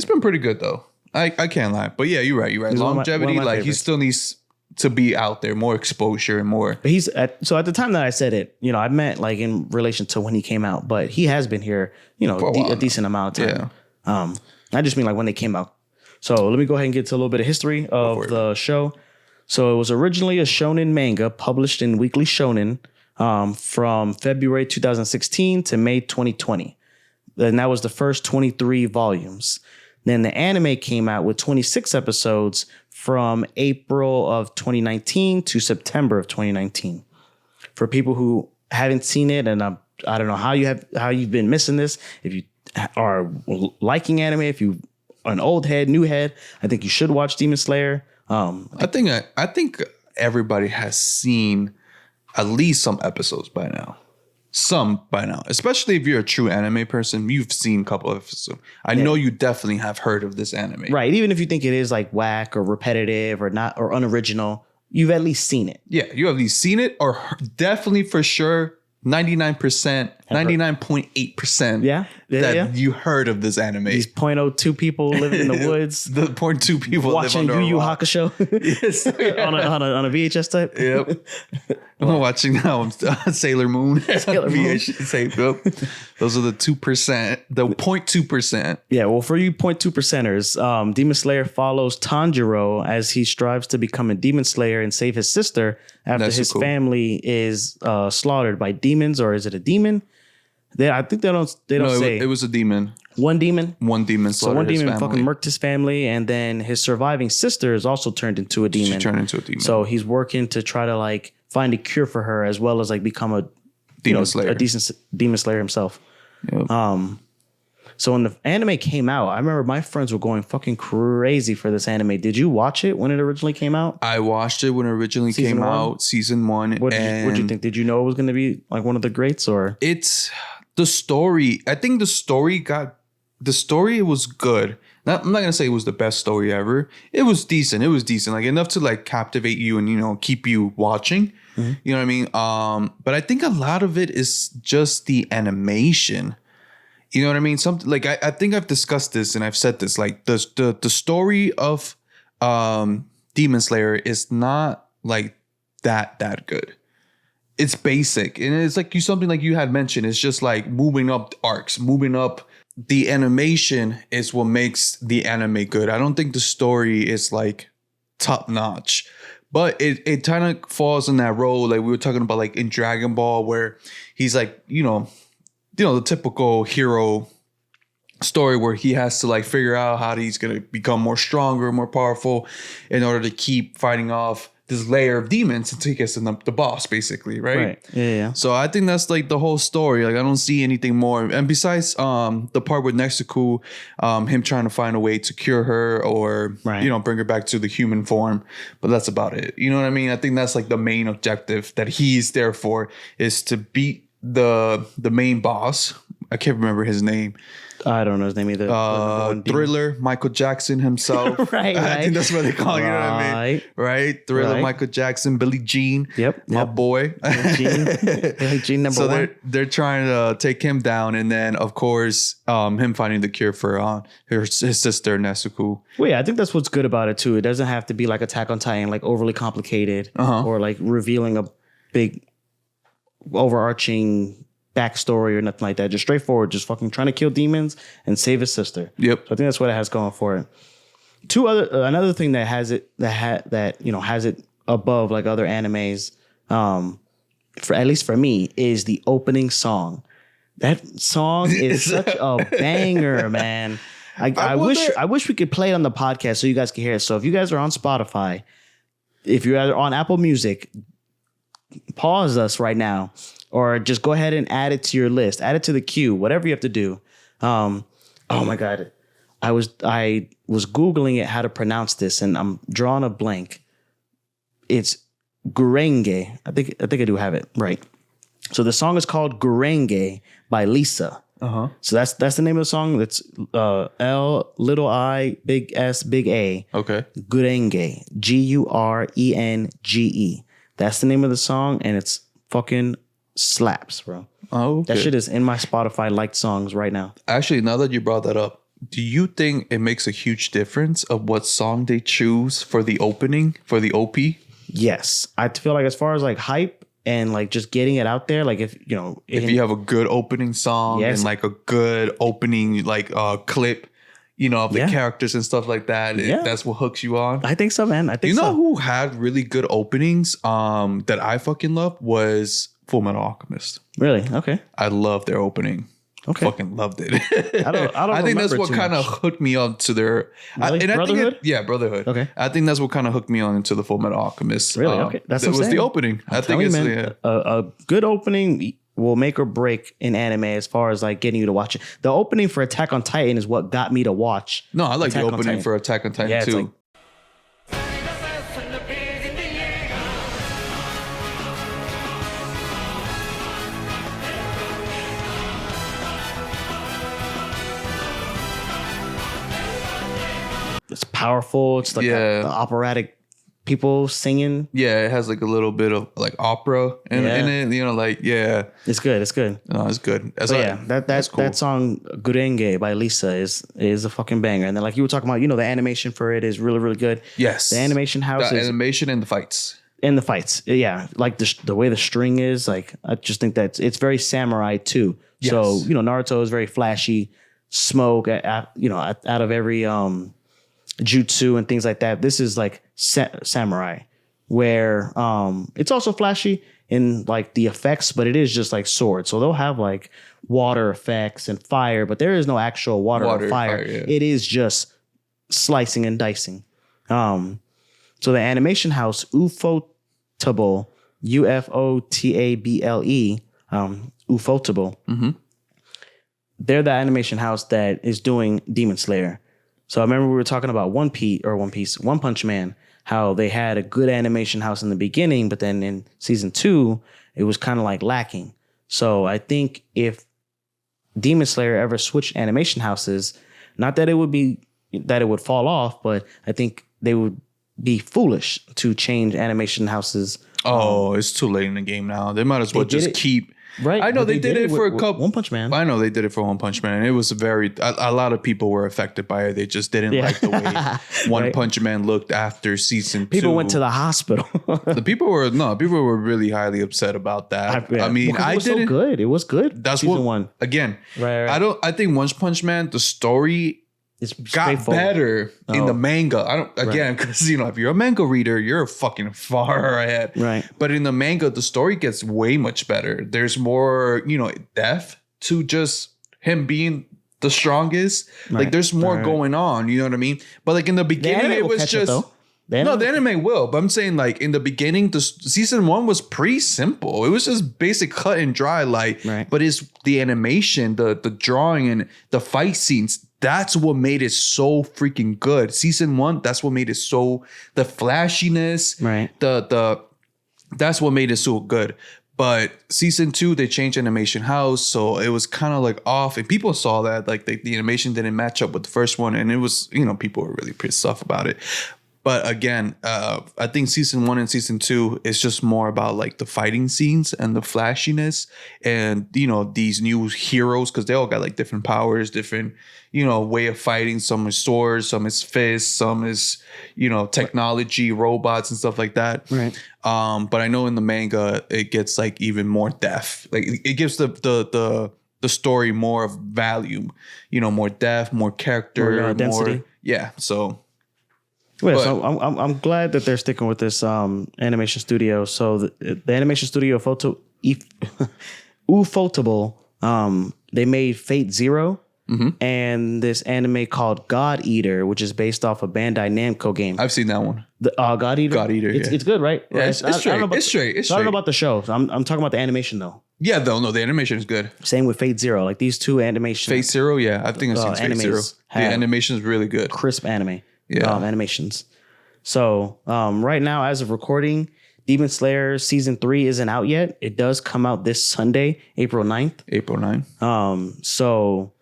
been pretty good though. I can't lie. But yeah, you're right. He's longevity, one of my like he still needs to be out there, more exposure and more. But so at the time that I said it, I meant like in relation to when he came out, but he has been here, a decent amount of time. Yeah. I just mean like when they came out. So let me go ahead and get to a little bit of history of the show. So it was originally a shonen manga published in Weekly Shonen from February 2016 to May 2020. And that was the first 23 volumes. Then the anime came out with 26 episodes from April of 2019 to September of 2019. For people who haven't seen it, and I don't know how you've been missing this. If you are liking anime, if you are an old head, new head, I think you should watch Demon Slayer. I think everybody has seen at least some episodes by now. Especially if you're a true anime person, you've seen a couple of episodes. I know you definitely have heard of this anime. Right. Even if you think it is like whack or repetitive or not or unoriginal, you've at least seen it. Yeah, you have at least seen it, or definitely for sure 99%, 99.8% that you heard of this anime. These 0.02 people living in the woods. The 0.2 people watching live under Yu Yu a rock. Hakusho. Yes. on a VHS type. Yep. I'm watching now Sailor Moon. Sailor Moon. VHS tape. Yep. Those are the 2%, the 0.2%. Yeah, well, for you 0.2 percenters, Demon Slayer follows Tanjiro as he strives to become a demon slayer and save his sister after his family is slaughtered by demons, or is it a demon? I think they don't say. It was a demon. One demon. One demon So slaughtered one his demon family. fucking murked his family, and then his surviving sister is also turned into a demon. She turned into a demon. So he's working to try to like find a cure for her, as well as like become a Demon Slayer. a decent demon slayer himself. Yep. So when the anime came out, I remember my friends were going fucking crazy for this anime. Did you watch it when it originally came out? I watched it when it originally Season came one? out, season 1. What did you think? Did you know it was going to be like one of the greats, or It's the story. I think the story was good. I'm not gonna say it was the best story ever. It was decent. Like enough to like captivate you and keep you watching. Mm-hmm. You know what I mean? But I think a lot of it is just the animation. You know what I mean? Something like I think I've discussed this and I've said this. Like the story of Demon Slayer is not like that good. It's basic, and it's like something like you had mentioned. It's just like moving up arcs, moving up. The animation is what makes the anime good. I don't think the story is like top notch, but it kind of falls in that role like we were talking about, like in Dragon Ball, where he's like the typical hero story where he has to like figure out how he's gonna become more stronger, more powerful, in order to keep fighting off this layer of demons until he gets to the boss, basically, right? Yeah. So I think that's like the whole story. Like I don't see anything more. And besides the part with Nezuko, him trying to find a way to cure her or bring her back to the human form. But that's about it. You know what I mean? I think that's like the main objective that he's there for, is to beat the main boss. I can't remember his name. I don't know his name either. Thriller, Michael Jackson himself. Right. I think that's what they call it. You know what I mean? Right? Thriller, Right. Michael Jackson, Billie Jean. My boy. Billie Jean number So one. they're trying to take him down, and then of course him finding the cure for his sister Nezuko. Well, yeah, I think that's what's good about it too. It doesn't have to be like Attack on Titan, like overly complicated or like revealing a big overarching backstory or nothing like that. Just straightforward, just fucking trying to kill demons and save his sister. Yep. So I think that's what it has going for it. Another thing that has it has it above like other animes, for at least for me, is the opening song. That song is such a banger, man. I wish we could play it on the podcast so you guys can hear it. So if you guys are on Spotify, if you're on Apple Music, pause us right now, or just go ahead and add it to your list, add it to the queue, whatever you have to do. Oh my God. I was Googling it, how to pronounce this, and I'm drawing a blank. It's Gurenge. I think I do have it right. So the song is called Gurenge by Lisa. So that's the name of the song. That's L little I big S big A. Okay. Gurenge. Gurenge. That's the name of the song, and it's fucking slaps, bro. Oh, okay. That shit is in my Spotify liked songs right now. Actually, now that you brought that up, do you think it makes a huge difference of what song they choose for the opening, for the OP? Yes. I feel like as far as like hype and like just getting it out there, like if you have a good opening song and like a good opening like clip, of the characters and stuff like that, that's what hooks you on. I think so, man. I think so. You know who had really good openings that I fucking loved was Full Metal Alchemist. Really? Okay. I loved their opening. Okay. Fucking loved it. I don't I think that's remember what too kind of much. hooked me on to their Really? Brotherhood? Brotherhood. Okay. I think that's what kind of hooked me on into the Full Metal Alchemist. Really? Okay. That's that what I'm was the saying. opening. I think Telling it's you, man, a good opening will make or break in anime as far as like getting you to watch it. The opening for Attack on Titan is what got me to watch. No, I like Attack the on opening Titan. for Attack on Titan Yeah, it's too. like- It's powerful. It's like the operatic people singing. Yeah, it has like a little bit of like opera in it. It's good. It's good. No, it's good. That's cool. That song Gurenge by Lisa is a fucking banger. And then like you were talking about, the animation for it is really, really good. Yes. The animation house the is animation and the fights. in the fights. Yeah. Like the way the string is, like I just think that it's very samurai too. Yes. So, Naruto is very flashy, smoke out of every jutsu and things like that. This is like samurai, where it's also flashy. in like the effects, but it is just like swords. So they'll have like water effects and fire, but there is no actual water or fire. Yeah. It is just slicing and dicing. So the animation house Ufotable, Ufotable, Ufotable. Mm-hmm. They're the animation house that is doing Demon Slayer. So I remember we were talking about One Punch Man, how they had a good animation house in the beginning, but then in season 2, it was kind of like lacking. So I think if Demon Slayer ever switched animation houses, not that it would fall off, but I think they would be foolish to change animation houses. Oh, it's too late in the game now. They might as well just keep. Right. I know they did it for a couple. One Punch Man. I know they did it for One Punch Man. And it was a lot of people were affected by it. They just didn't like the way One Punch Man looked after season 2. People went to the hospital. The people were really highly upset about that. I mean, it was so good. It was good. That's season what, 1. Again, Right. I think One Punch Man, the story It's got better in the manga. Because if you're a manga reader, you're fucking far ahead. Right. But in the manga, the story gets way much better. There's more, depth to just him being the strongest. Right. Like there's more going on. You know what I mean? But like in the beginning, it was just the anime will. But I'm saying like in the beginning, the season 1 was pretty simple. It was just basic cut and dry. But it's the animation, the drawing, and the fight scenes. That's what made it so freaking good. Season 1, that's what made it so the flashiness, right? That's what made it so good. But season 2, they changed animation house, so it was kind of like off, and people saw that like the animation didn't match up with the first one, and it was people were really pissed off about it. But again, I think season 1 and season 2 is just more about like the fighting scenes and the flashiness and, these new heroes, because they all got like different powers, different, way of fighting. Some is swords, some is fists, some is, technology, robots and stuff like that. Right. But I know in the manga, it gets like even more depth. Like it gives the story more of value, more depth, more character, more density. Yeah. So. Yeah, so I'm glad that they're sticking with this animation studio. So the animation studio Ufotable, they made Fate Zero and this anime called God Eater, which is based off a Bandai Namco game. I've seen that one. The God Eater. It's good, right? Yeah, it's straight. It's straight. I don't know about the show. So I'm talking about the animation though. Yeah, no, the animation is good. Same with Fate Zero. Like these two animations. Fate Zero, yeah, I think I've seen Fate Zero. The animation is really good. Crisp anime. Yeah. Animations. So right now, as of recording, Demon Slayer season 3 isn't out yet. It does come out this Sunday, April 9th. April 9th. So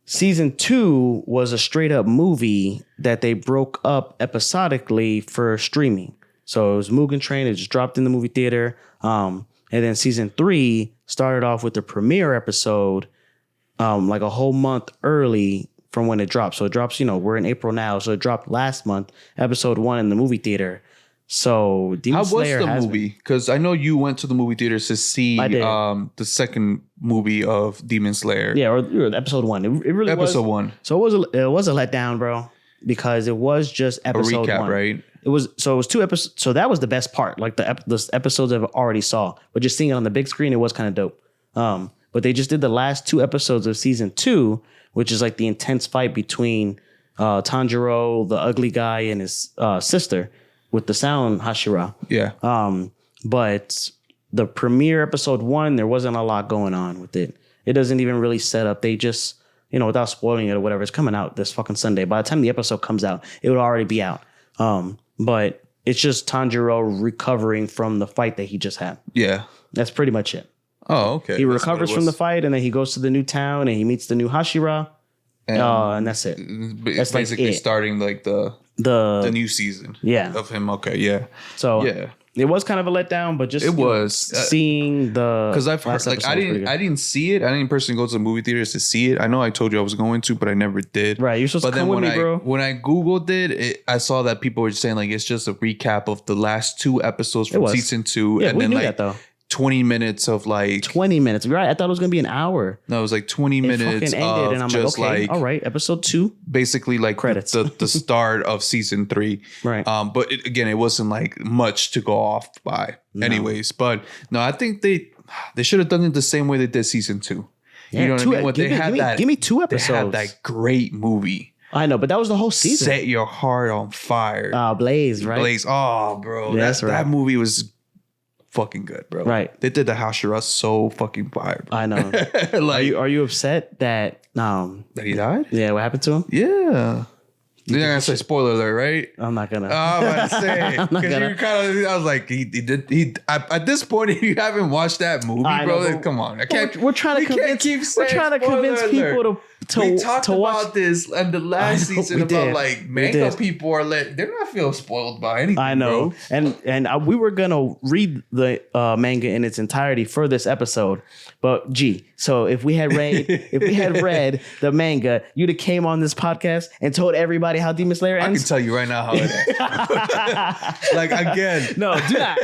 season 2 was a straight up movie that they broke up episodically for streaming. So it was Mugen Train. It just dropped in the movie theater. And then season 3 started off with the premiere episode like a whole month early from when it dropped. So it drops, we're in April now. So it dropped last month, episode 1 in the movie theater. So Demon Slayer How was the movie? Because I know you went to the movie theaters to see the second movie of Demon Slayer. Yeah, or episode 1. It really was. Episode 1. So it was a letdown, bro, because it was just episode a recap, 1. Right? It was 2 episodes. So that was the best part. Like the episodes I've already saw, but just seeing it on the big screen, it was kind of dope. But they just did the last 2 episodes of season 2, which is like the intense fight between Tanjiro, the ugly guy, and his sister with the sound Hashira. Yeah. But the premiere episode 1, there wasn't a lot going on with it. It doesn't even really set up. They just, without spoiling it or whatever, it's coming out this fucking Sunday. By the time the episode comes out, it would already be out. But it's just Tanjiro recovering from the fight that he just had. Yeah. That's pretty much it. Oh, okay. He recovers from the fight, and then he goes to the new town, and he meets the new Hashira, and that's it. That's basically starting like the new season. Yeah. Of him. Okay, yeah. So yeah, it was kind of a letdown, but just seeing the because I've heard like I didn't see it. I didn't personally go to the movie theaters to see it. I know I told you I was going to, but I never did. Right, you're supposed to come with me, bro. When I googled it, I saw that people were saying like it's just a recap of the last 2 episodes from season 2. Yeah, and we then knew like that though. 20 minutes of like 20 minutes. Right. I thought it was going to be an hour. no, it was like 20 It minutes fucking ended, of and I'm just like, okay, like all right, episode 2. basically like Credits. the start of season 3. Right. But again, it wasn't like much to go off by anyways. But no, I think they should have done it the same way they did season 2. Yeah, you know what I mean? When give me 2 they had episodes. that great movie. I know, but that was the whole season. Set Your Heart on Fire. Blaze, right? Blaze. Oh, bro. Yeah, that's right. That movie was fucking good, bro. Right. They did the Hashira so fucking fire, bro. I know. Like, are you upset that that he died? yeah, what happened to him? Yeah. You're not gonna say spoiler alert, right? I'm not gonna. I'm about to say because you're kind of. I was like, at this point, if you haven't watched that movie, I bro, know, like, come on. I can't. We're trying to we can't convince. keep We're saying trying to spoiler convince alert. people to We talked to watch. about this in the last I know, season we about did. like We manga did. people are like they're not feeling spoiled by anything. I know, bro. and we were gonna read the manga in its entirety for this episode, but so if we had read the manga, you'd have came on this podcast and told everybody how Demon Slayer I ends. can tell you right now how it ends. Like again, No, do not.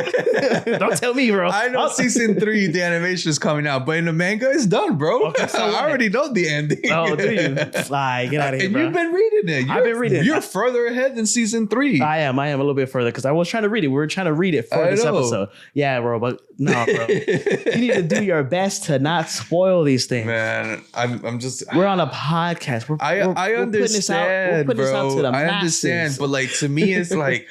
Don't tell me, bro. I know season 3, the animation is coming out, but in the manga, it's done, bro. Okay, so I what? already know the ending. Oh, do you? Fly, get out of here, And bro. you've been reading it. I've been reading it. You're further ahead than season 3. I am a little bit further because I was trying to read it. We were trying to read it for I this know. episode. Yeah, bro, but no, bro. You need to do your best to not spoil these things. Man, I'm just. We're on a podcast. I we're putting this out. We're understand, putting this out bro. to the I masses. understand, but like to me, it's like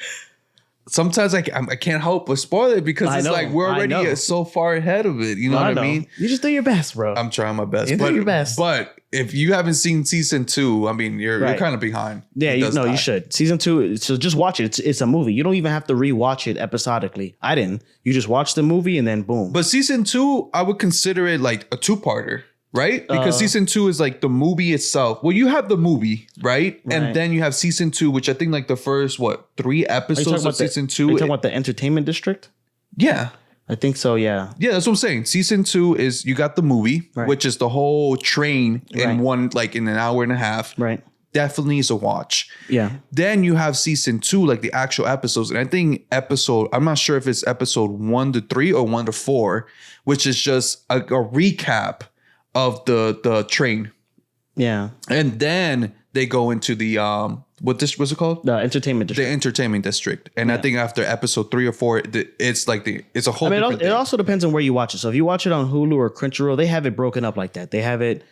sometimes I can't help but spoil it because I it's know, like we're I know. already so far ahead of it. You know what I mean? You just do your best, bro. I'm trying my best. You do your best. But if you haven't seen season 2, I mean, you're Right. kind of behind. Yeah, It does you die. should. Season 2, so just watch it. It's a movie. You don't even have to rewatch it episodically. I didn't. You just watch the movie and then boom. But season 2, I would consider it like a 2-parter, right? Because season 2 is like the movie itself. Well, you have the movie, right? Right. And then you have season 2, which I think like the first 3 Are you talking episodes of season 2. Are you talking about the entertainment district? Yeah. I think so, yeah. Yeah, that's what I'm saying. Season 2 is you got the movie, Right. which is the whole train in Right. one, like in an hour and a half. Right. Definitely is a watch. Yeah. Then you have season 2, like the actual episodes. And I think I'm not sure if it's episode 1 to 3 or 1 to 4, which is just a recap of the train. Yeah. And then they go into the what's it called? The entertainment The district. entertainment district. And I think after episode 3 or 4, it's like it's a whole different it thing. also depends on where you watch it. So if you watch it on Hulu or Crunchyroll, they have it broken up like that. They have it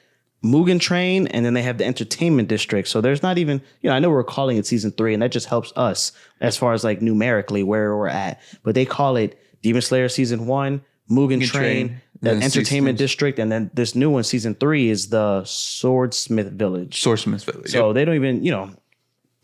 Mugen Train, and then they have the entertainment district. So there's not even, I know we're calling it season 3, and that just helps us as far as like numerically where we're at. But they call it Demon Slayer season 1, Mugen Train, the and then entertainment season- district, and then this new one, season 3, is the Swordsmith Village. Swordsmith Village. So they don't even,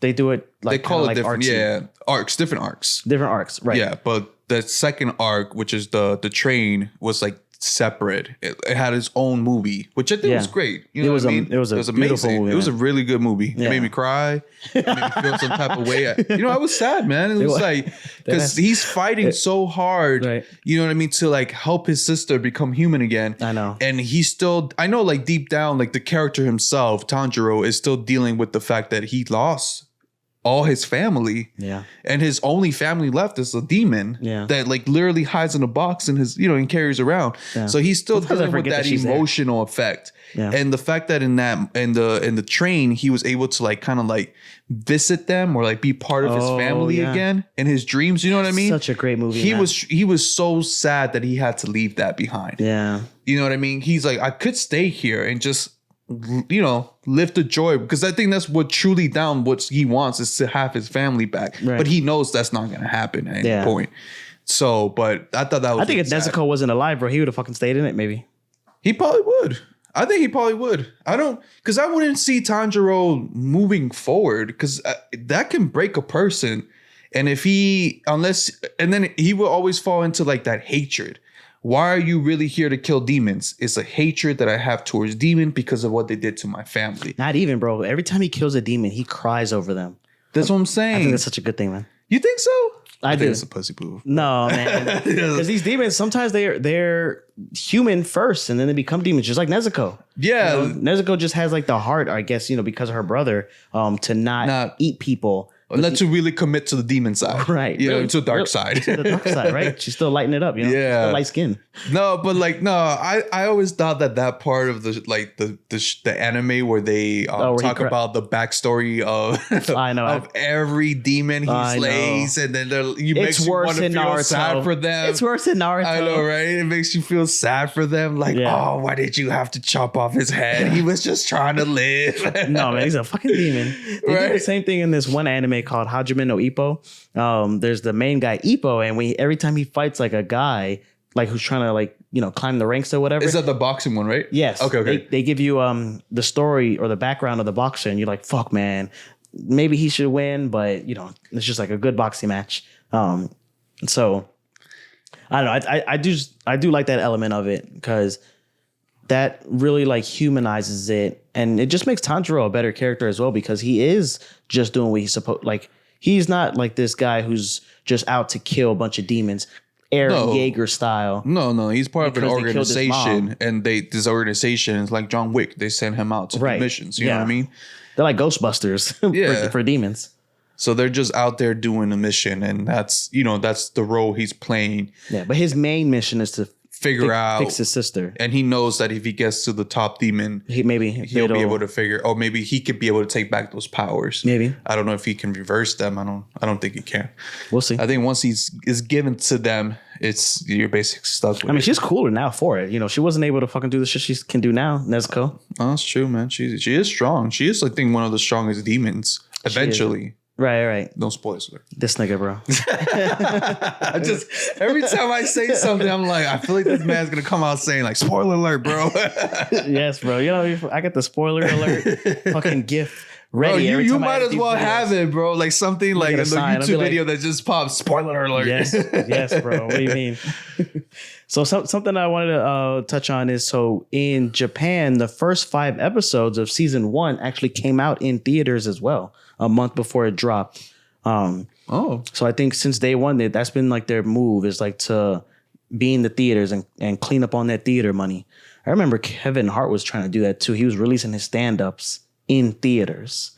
they do it like they call it like different, artsy. arcs, different arcs. Different arcs, right? Yeah, but the second arc, which is the train, was like separate. It had its own movie, which I think was great. You know It was what I mean? it was a beautiful amazing. movie, It was a man. really good movie. Yeah. It made me cry. It made me feel some type of way. I was sad, man. It was like because he's fighting so hard. Right. You know what I mean? To like help his sister become human again. I know. And he's still. I know, like deep down, like the character himself, Tanjiro, is still dealing with the fact that he lost all his family. Yeah. And his only family left is a demon Yeah. that like literally hides in a box and and carries around. Yeah. So he's still Sometimes I dealing with forget that that she's there. emotional effect. Yeah. And the fact that in the train, he was able to like kind of like visit them or like be part of his Oh, family yeah. again in his dreams. You know what I mean? Such a great movie. He man. was so sad that he had to leave that behind. Yeah. You know what I mean? He's like, I could stay here and just, live the joy, because I think that's what truly down what he wants is to have his family back. Right. But he knows that's not going to happen at Yeah. any point. So, but I thought that was. I think if really sad. Nezuko wasn't alive, bro, he would have fucking stayed in it. Maybe. He probably would. I think he probably would. Because I wouldn't see Tanjiro moving forward, because that can break a person. And then he will always fall into like that hatred. Why are you really here to kill demons? It's a hatred that I have towards demon because of what they did to my family. Not even, bro. Every time he kills a demon, he cries over them. That's what I'm I saying. think that's such a good thing, man. You think so? I think do. it's a pussy move. No, man. Because these demons, sometimes they're human first, and then they become demons, just like Nezuko. Yeah. Nezuko just has like the heart, I guess, because of her brother, to not eat people. Unless you really commit to the demon side. Right. You know, to the dark side. To the dark side, right? She's still lighting it up, you know? Yeah. Still light skin. No, but like, no, I always thought that part of the anime where they talk about the backstory of I know of every demon he slays, and then you makes you want to feel Naruto. sad for them. It's worse than Naruto. I know, right? It makes you feel sad for them. Like, oh, why did you have to chop off his head? He was just trying to live. No, man, he's a fucking demon. They do the same thing in this one anime called Hajime no Ippo. There's the main guy Ippo, and every time he fights like a guy like who's trying to like, you know, climb the ranks or whatever. Is that the boxing one, right? Yes. Okay. They give you the story or the background of the boxer, and you're like, fuck, man, maybe he should win, but you know, it's just like a good boxing match. So I don't know. I do like that element of it because that really like humanizes it, and it just makes Tanjiro a better character as well because he is just doing what he's supposed. Like he's not like this guy who's just out to kill a bunch of demons, Eren Yeager style. No, he's part of an organization, and this organization is like John Wick. They send him out to do missions. You know what I mean? They're like Ghostbusters for demons. So they're just out there doing a mission, and that's the role he's playing. Yeah, but his main mission is to fix his sister, and he knows that if he gets to the top demon, he'll be able to figure. Or maybe he could be able to take back those powers. Maybe I don't know if he can reverse them. I don't think he can. We'll see. I think once is given to them, you're basically stuck with it. She's cooler now for it. You know, she wasn't able to fucking do the shit she can do now. Nezuko. Oh, that's true, man. She is strong. She is, I think, one of the strongest demons. Eventually. Right. No spoilers alert. This nigga, bro. I just every time I say something, I'm like, I feel like this man's gonna come out saying like, spoiler alert, bro. Yes, bro. You know, I get the spoiler alert fucking GIF ready. Bro, you might as well have it, bro. Like something like in the YouTube video that just pops, spoiler alert. Yes, bro. What do you mean? So something I wanted to touch on is, so in Japan, the first 5 episodes of season 1 actually came out in theaters as well, a month before it dropped. So I think since day one, that's been like their move, is like to be in the theaters and clean up on that theater money. I remember Kevin Hart was trying to do that too. He was releasing his stand-ups in theaters.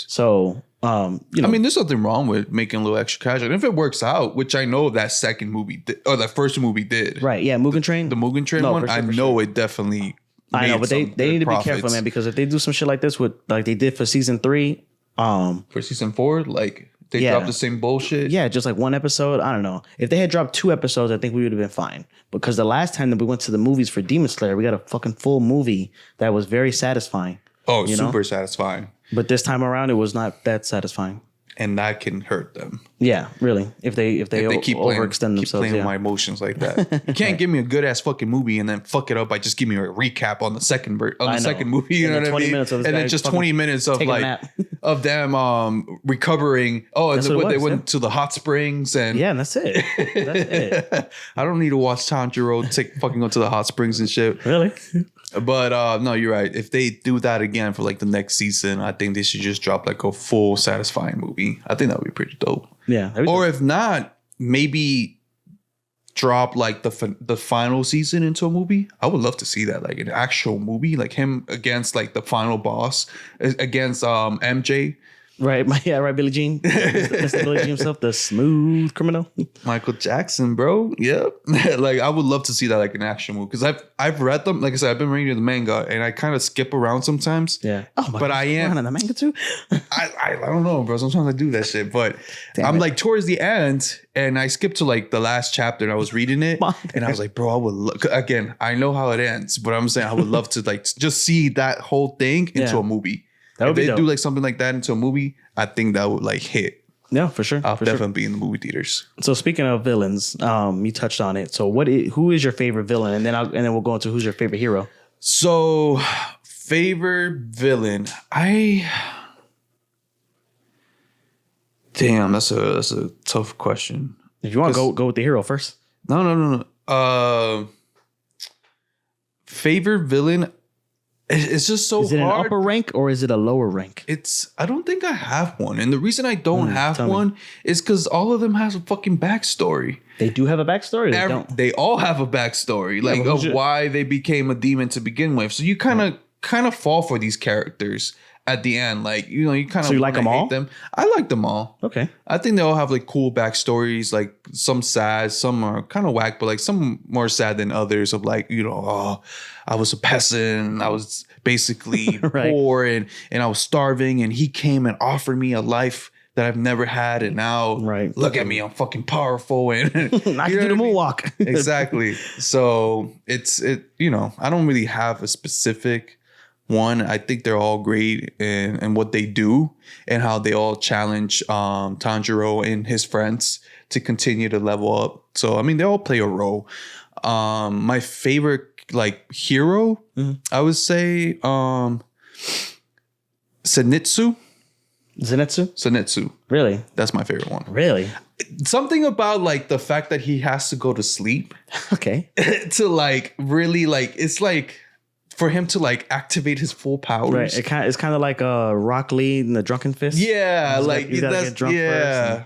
So, you know, I mean, there's nothing wrong with making a little extra cash. And if it works out, which I know that second movie or that first movie did. Right. Yeah. Mugen Train. The Mugen Train one. I know it definitely. I know, but they need to be careful, man, because if they do some shit like this with like they did for season 3, for season 4, like they dropped the same bullshit. Yeah, just like one episode. I don't know. If they had dropped 2 episodes, I think we would have been fine. Because the last time that we went to the movies for Demon Slayer, we got a fucking full movie that was very satisfying. Oh, super satisfying. But this time around, it was not that satisfying. And that can hurt them. Yeah, really. If they keep overextend themselves. Keep playing with my emotions like that. You can't give me a good ass fucking movie and then fuck it up by just giving me a recap on the second movie. You know what I mean? And then just 20 minutes of like of them recovering. Oh, and they went to the hot springs and and that's it. That's it. I don't need to watch Tanjiro fucking go to the hot springs and shit. Really? But no, you're right. If they do that again for like the next season, I think they should just drop like a full satisfying movie. I think that would be pretty dope. Yeah. Or if not, maybe drop like the final season into a movie. I would love to see that, like an actual movie, like him against like the final boss against MJ. Right, Billie Jean. Mr. Billie Jean himself, the smooth criminal. Michael Jackson, bro. Yep. Like I would love to see that like an action movie, because I've read them. Like I said, I've been reading the manga and I kind of skip around sometimes. Yeah. Oh my God, I am in the manga too. I don't know, bro. Sometimes I do that shit, but like towards the end, and I skipped to like the last chapter and I was reading it, and I was like, bro, I would look again. I know how it ends, but I'm saying I would love to like just see that whole thing into a movie. If they do like something like that into a movie, I think that would like hit. Yeah, for sure. I'll definitely be in the movie theaters. So speaking of villains, you touched on it. So who is your favorite villain? And then we'll go into who's your favorite hero. So favorite villain, damn, that's a tough question. If you want to go with the hero first. No. Favorite villain. It's just so hard. Is it an upper rank or is it a lower rank? I don't think I have one. And the reason I don't have one is because all of them has a fucking backstory. They do have a backstory? They don't. They all have a backstory, like of why they became a demon to begin with. So you kind of fall for these characters at the end. Like, you know, you kind of So you like them all? them. I like them all. Okay. I think they all have like cool backstories, like some sad, some are kind of whack, but like some more sad than others of like, you know, oh, I was a peasant. I was basically Right. poor and I was starving and he came and offered me a life that I've never had. And now Right. look at me, I'm fucking powerful. And I can do the moonwalk. exactly. So you know, I don't really have a specific one. I think they're all great in what they do and how they all challenge Tanjiro and his friends to continue to level up. So, I mean, they all play a role. My favorite like hero, I would say Zenitsu? Zenitsu. Really? That's my favorite one. Really? Something about like the fact that he has to go to sleep Okay. to like really like it's like for him to like activate his full powers. Right. It's kind of like Rock Lee in the Drunken Fist. Yeah, like you gotta that's get drunk yeah.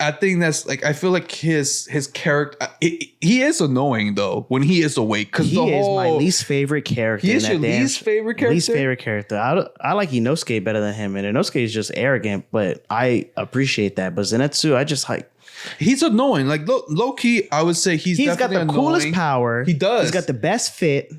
I think that's like I feel like his character. He is annoying though when he is awake because He is my least favorite character. He is your least favorite character. Least favorite character. I like Inosuke better than him, and Inosuke is just arrogant, but I appreciate that. But Zenitsu, I just like. He's annoying. Like low key, I would say he's got the annoying. coolest power. He does. He's got the best fit.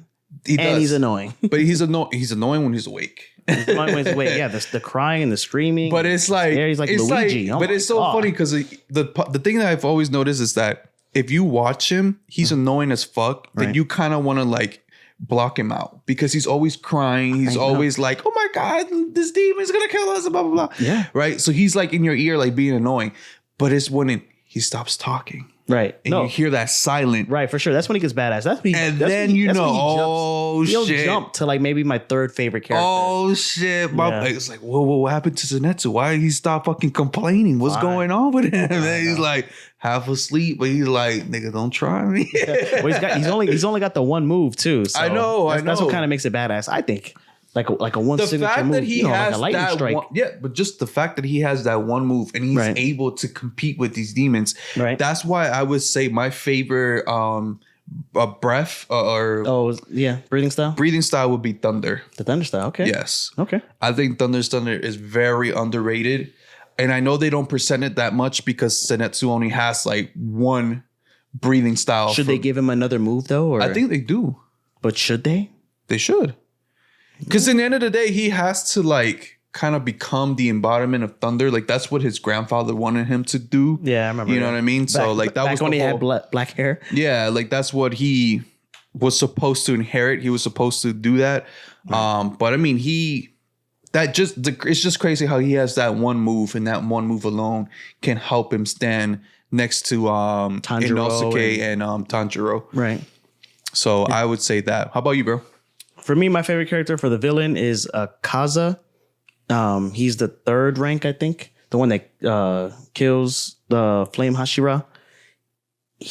He does. And he's annoying. But he's annoying. He's annoying when he's awake. Wait, yeah, the crying and the screaming. But it's like he's like it's Luigi. Like, but it's so funny because the thing that I've always noticed is that if you watch him, he's annoying as fuck. Right. Then you kind of want to like block him out because he's always crying. He's always like, "Oh my god, this demon's gonna kill us!" Blah blah blah. Yeah. Right. So he's like in your ear, like being annoying. But it's when he stops talking. Right. And you hear that silent. Right, for sure. That's when he gets badass. That's when he, And that's then when he, you that's know, when he oh jumps. shit. He'll jump to like maybe my third favorite character. Oh shit. Yeah. It's like, whoa, what happened to Zenitsu? Why did he stop fucking complaining? What's going on with him? And he's like half asleep, but he's like, nigga, don't try me. Well, he's only got the one move too. So I know. That's what kind of makes it badass, I think. Like a one The signature fact move, that he has like a lightning that strike. one, yeah, but just the fact that he has that one move and he's Right. able to compete with these demons, Right. That's why I would say my favorite breath or breathing style. breathing style would be Thunder. The thunder style. Okay. Yes. Okay. I think Thunder's Thunder is very underrated. And I know they don't present it that much because Zenitsu only has like one breathing style. Should they give him another move though? Or I think they do. but should they? They should. Because in the end of the day, he has to like kind of become the embodiment of thunder. Like that's what his grandfather wanted him to do. Yeah, I remember. You know what I mean? So like that back was when the he whole, had black hair. yeah, like that's what he was supposed to inherit. He was supposed to do that. Right. But I mean, it's just crazy how he has that one move and that one move alone can help him stand next to Inosuke and Tanjiro. Right. So I would say that. How about you, bro? For me, my favorite character for the villain is Kaza. He's the third rank, I think. The one that kills the Flame Hashira.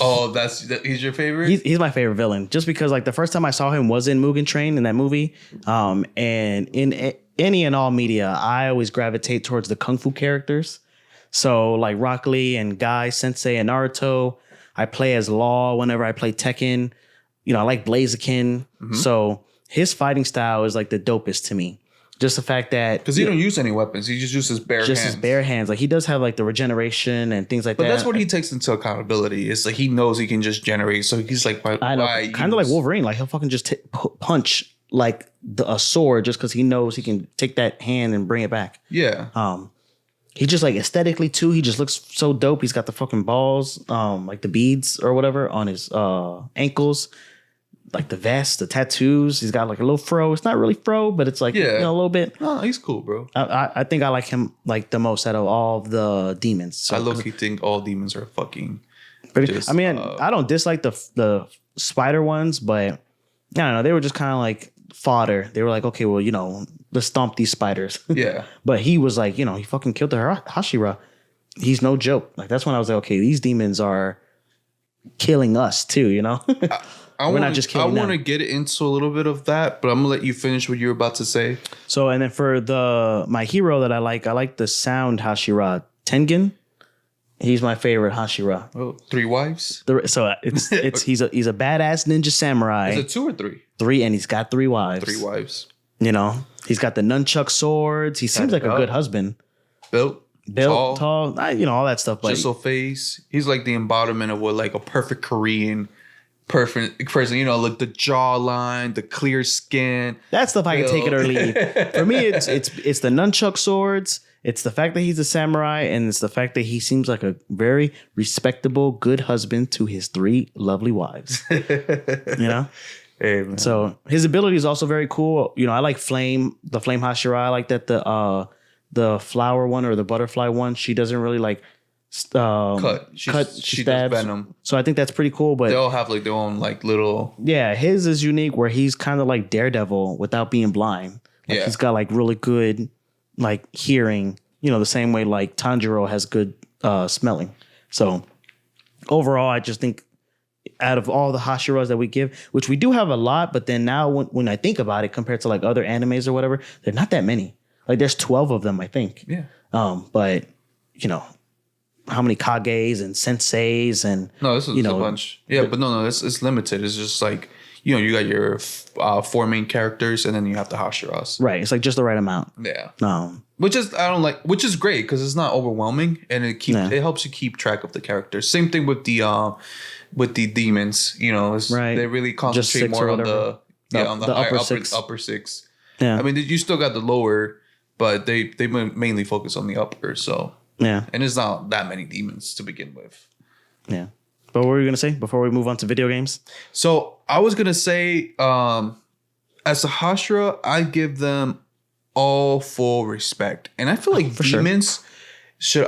Oh, he's your favorite? He's my favorite villain. Just because like the first time I saw him was in Mugen Train in that movie. And in any and all media, I always gravitate towards the Kung Fu characters. So like Rock Lee and Guy, Sensei, and Naruto. I play as Law whenever I play Tekken. You know, I like Blaziken. Mm-hmm. So his fighting style is like the dopest to me. Just the fact that because he don't use any weapons, he just uses his bare hands. Like he does have like the regeneration and things like that. But that's what he takes into accountability. It's like he knows he can just generate. So he's like, I know, kind of like Wolverine. Like he'll fucking just punch like a sword just because he knows he can take that hand and bring it back. Yeah. He just like aesthetically too. He just looks so dope. He's got the fucking balls, like the beads or whatever on his ankles. Like the vest, the tattoos. He's got like a little fro. It's not really fro, but it's like a little bit. No, he's cool, bro. I think I like him like the most out of all of the demons. So, I low-key think all demons are fucking. I mean, I don't dislike the spider ones, but I don't know. They were just kind of like fodder. They were like, okay, well, you know, let's stomp these spiders. Yeah. But he was like, you know, he fucking killed the Hashira. He's no joke. Like that's when I was like, okay, these demons are killing us too. You know. We're not just killing them. I want to get into a little bit of that, but I'm gonna let you finish what you're about to say. So, and then for my hero that I like the sound Hashira, Tengen. He's my favorite Hashira. Oh, 3 wives. So he's a badass ninja samurai. Is it 2 or 3? 3, and he's got 3 wives. 3 wives. You know, he's got the nunchuck swords. He seems like a good husband. Built, tall, all that stuff. But chisel face. He's like the embodiment of what like a perfect Korean perfect person. You know, like the jawline, the clear skin. That stuff I can take it or leave. For me, it's the nunchuck swords. It's the fact that he's a samurai, and it's the fact that he seems like a very respectable, good husband to his 3 lovely wives. You know? Hey, man. So his ability is also very cool. You know, I like the flame Hashira. I like that the flower one or the butterfly one, she doesn't really like cut. She stabs. does venom. So I think that's pretty cool. But they all have like their own like little. Yeah, his is unique where he's kind of like Daredevil without being blind. Like he's got like really good like hearing, the same way like Tanjiro has good smelling. So overall, I just think out of all the Hashiras that we give, which we do have a lot, but then now when I think about it, compared to like other animes or whatever, they're not that many. Like there's 12 of them, I think. Yeah. But how many Kages and Senseis and no, this is a bunch. Yeah, but no, it's limited. It's just like you got your 4 main characters, and then you have the Hashiras. Right. It's like just the right amount. Yeah. Which is great because it's not overwhelming, and it helps you keep track of the characters. Same thing with the demons. Right. They really concentrate more on the upper 6. Yeah. I mean, you still got the lower, but they mainly focus on the upper. So yeah, and it's not that many demons to begin with. Yeah. But what were you gonna say before we move on to video games? So I was gonna say, as a Hashira, I give them all full respect, and I feel like demons should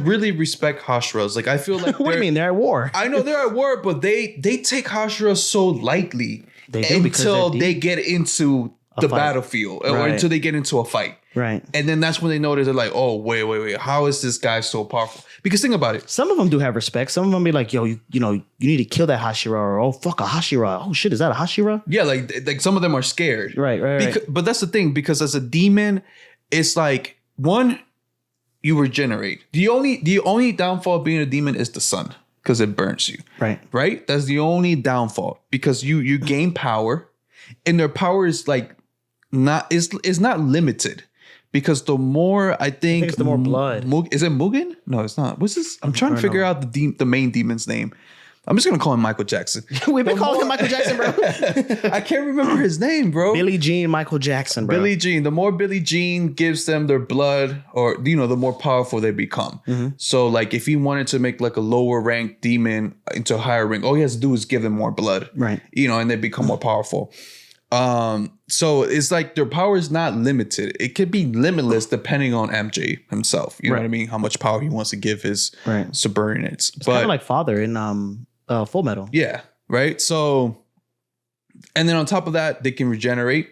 really respect Hashiras. Like I feel like what do you mean they're at war? I know they're at war, but they take Hashiras so lightly until they get into the battlefield or until they get into a fight. Right. And then that's when they notice they're like, oh, wait. How is this guy so powerful? Because think about it. Some of them do have respect. Some of them be like, yo, you need to kill that Hashira, or oh, fuck a Hashira. Oh, shit, is that a Hashira? Yeah, like some of them are scared. Right. But that's the thing, because as a demon, it's like, one, you regenerate. The only downfall of being a demon is the sun, because it burns you. Right? That's the only downfall, because you gain power, and their power is like is not limited. Because the more I think it's the more blood. Is it Mugen? No, it's not. What's this? I'm trying to figure out the main demon's name. I'm just gonna call him Michael Jackson. We've been calling him Michael Jackson, bro. I can't remember his name, bro. Billie Jean Michael Jackson, bro. Billie Jean. The more Billie Jean gives them their blood, or the more powerful they become. Mm-hmm. So like if he wanted to make like a lower ranked demon into a higher rank, all he has to do is give them more blood. Right. And they become more powerful. So it's like their power is not limited. It could be limitless depending on MJ himself. You know what I mean? How much power he wants to give his subordinates. It's kind of like Father in Full Metal. Yeah. Right. So, and then on top of that, they can regenerate.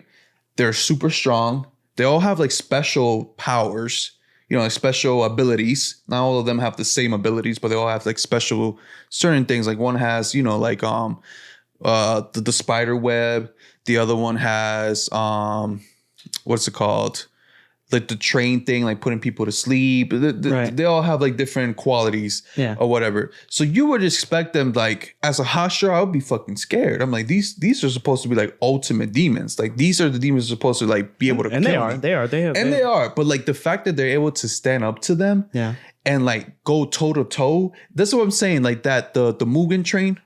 They're super strong. They all have like special powers, like special abilities. Not all of them have the same abilities, but they all have like special certain things. Like one has, like the spider web. The other one has what's it called? Like the train thing, like putting people to sleep. They all have like different qualities or whatever. So you would expect them, like as a Hashira, I would be fucking scared. I'm like, these are supposed to be like ultimate demons. Like these are the demons supposed to like be able to kill me. They are. But like the fact that they're able to stand up to them and like go toe to toe. That's what I'm saying. Like that the Mugen Train.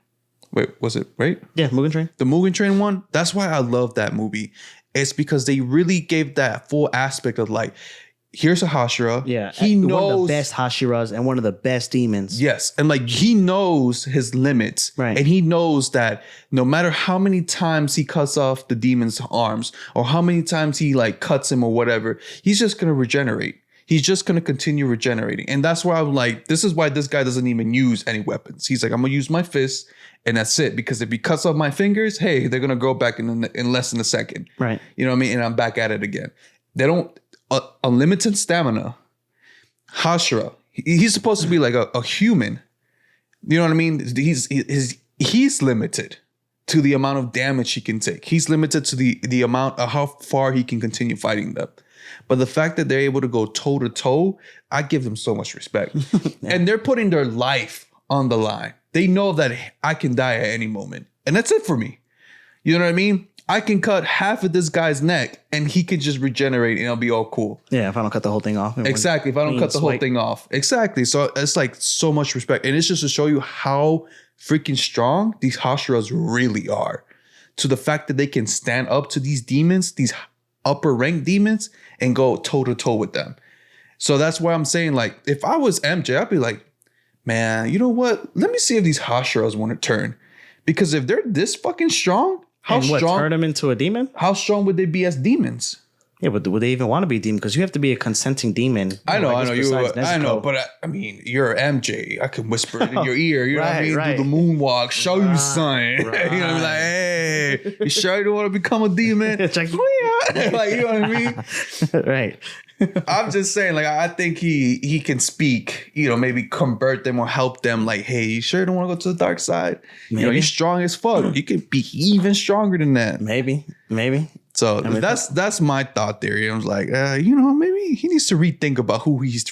Wait, was it right? Yeah, Mugen Train. The Mugen Train one. That's why I love that movie. It's because they really gave that full aspect of like, here's a Hashira. Yeah, he knows one of the best Hashiras and one of the best demons. Yes, and like he knows his limits, right? And he knows that no matter how many times he cuts off the demon's arms or how many times he like cuts him or whatever, he's just gonna regenerate. He's just going to continue regenerating. And that's why I'm like, this is why this guy doesn't even use any weapons. He's like, I'm going to use my fists and that's it. Because if he cuts off my fingers, hey, they're going to grow back in less than a second. Right. You know what I mean? And I'm back at it again. They don't, unlimited stamina. Hashira, he's supposed to be like a human. You know what I mean? He's limited to the amount of damage he can take. He's limited to the amount of how far he can continue fighting them. But the fact that they're able to go toe to toe, I give them so much respect. And they're putting their life on the line. They know that I can die at any moment. And that's it for me. You know what I mean? I can cut half of this guy's neck and he can just regenerate and it'll be all cool. Yeah, if I don't cut the whole thing off. Exactly. If I don't cut the whole thing off. Exactly. So it's like so much respect. And it's just to show you how freaking strong these Hashiras really are. To the fact that they can stand up to these demons, these upper rank demons, and go toe to toe with them. So that's why I'm saying, like, if I was MJ, I'd be like, man, you know what? Let me see if these Hashiras want to turn. Because if they're this fucking strong, turn them into a demon? How strong would they be as demons? Yeah, but would they even want to be a demon? Because you have to be a consenting demon. I know. But I mean, you're MJ. I can whisper it in your ear. You know what I mean? Do the moonwalk. Show you something. Right. You know, like, hey, you sure you don't want to become a demon? It's like, like, you know what I mean? Right. I'm just saying, like, I think he can speak, you know, maybe convert them or help them. Like, hey, you sure don't want to go to the dark side? Maybe. You know, you're strong as fuck. You could be even stronger than that. Maybe. So I mean, that's my thought there. I was like, you know, maybe he needs to rethink about who he's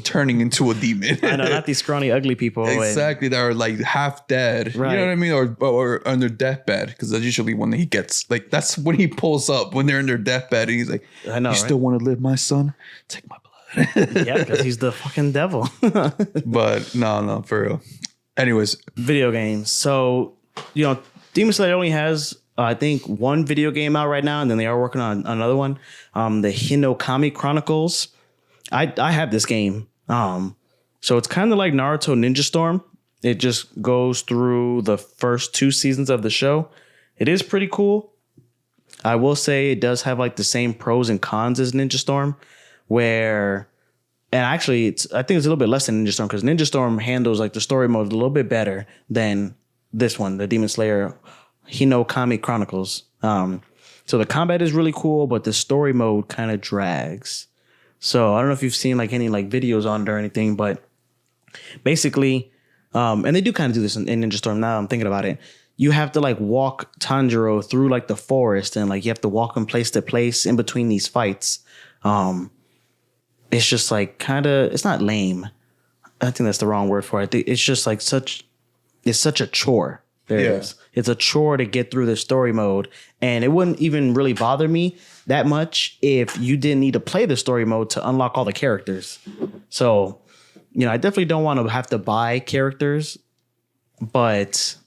turning into a demon. I know, not these scrawny, ugly people. Exactly, that are like half dead. Right. You know what I mean, or on their deathbed, because that's usually when he gets like that's when he pulls up when they're in their deathbed, and he's like, I know, you still want to live, my son? Take my blood. Yeah, because he's the fucking devil. But no, for real. Anyways, video games. So you know, Demon Slayer only has. I think one video game out right now, and then they are working on another one. The Hinokami Chronicles. I have this game. So it's kind of like Naruto Ninja Storm. It just goes through the first 2 seasons of the show. It is pretty cool. I will say it does have like the same pros and cons as Ninja Storm, and actually I think it's a little bit less than Ninja Storm because Ninja Storm handles like the story mode a little bit better than this one, the Demon Slayer Hinokami Chronicles. So the combat is really cool, but the story mode kind of drags. So I don't know if you've seen like any like videos on it or anything, but basically, and they do kind of do this in Ninja Storm. Now I'm thinking about it. You have to like walk Tanjiro through like the forest, and like you have to walk from place to place in between these fights. It's just like kind of, it's not lame. I think that's the wrong word for it. It's just like it's such a chore. There it is. It's a chore to get through the story mode. And it wouldn't even really bother me that much if you didn't need to play the story mode to unlock all the characters. So, you know, I definitely don't want to have to buy characters, but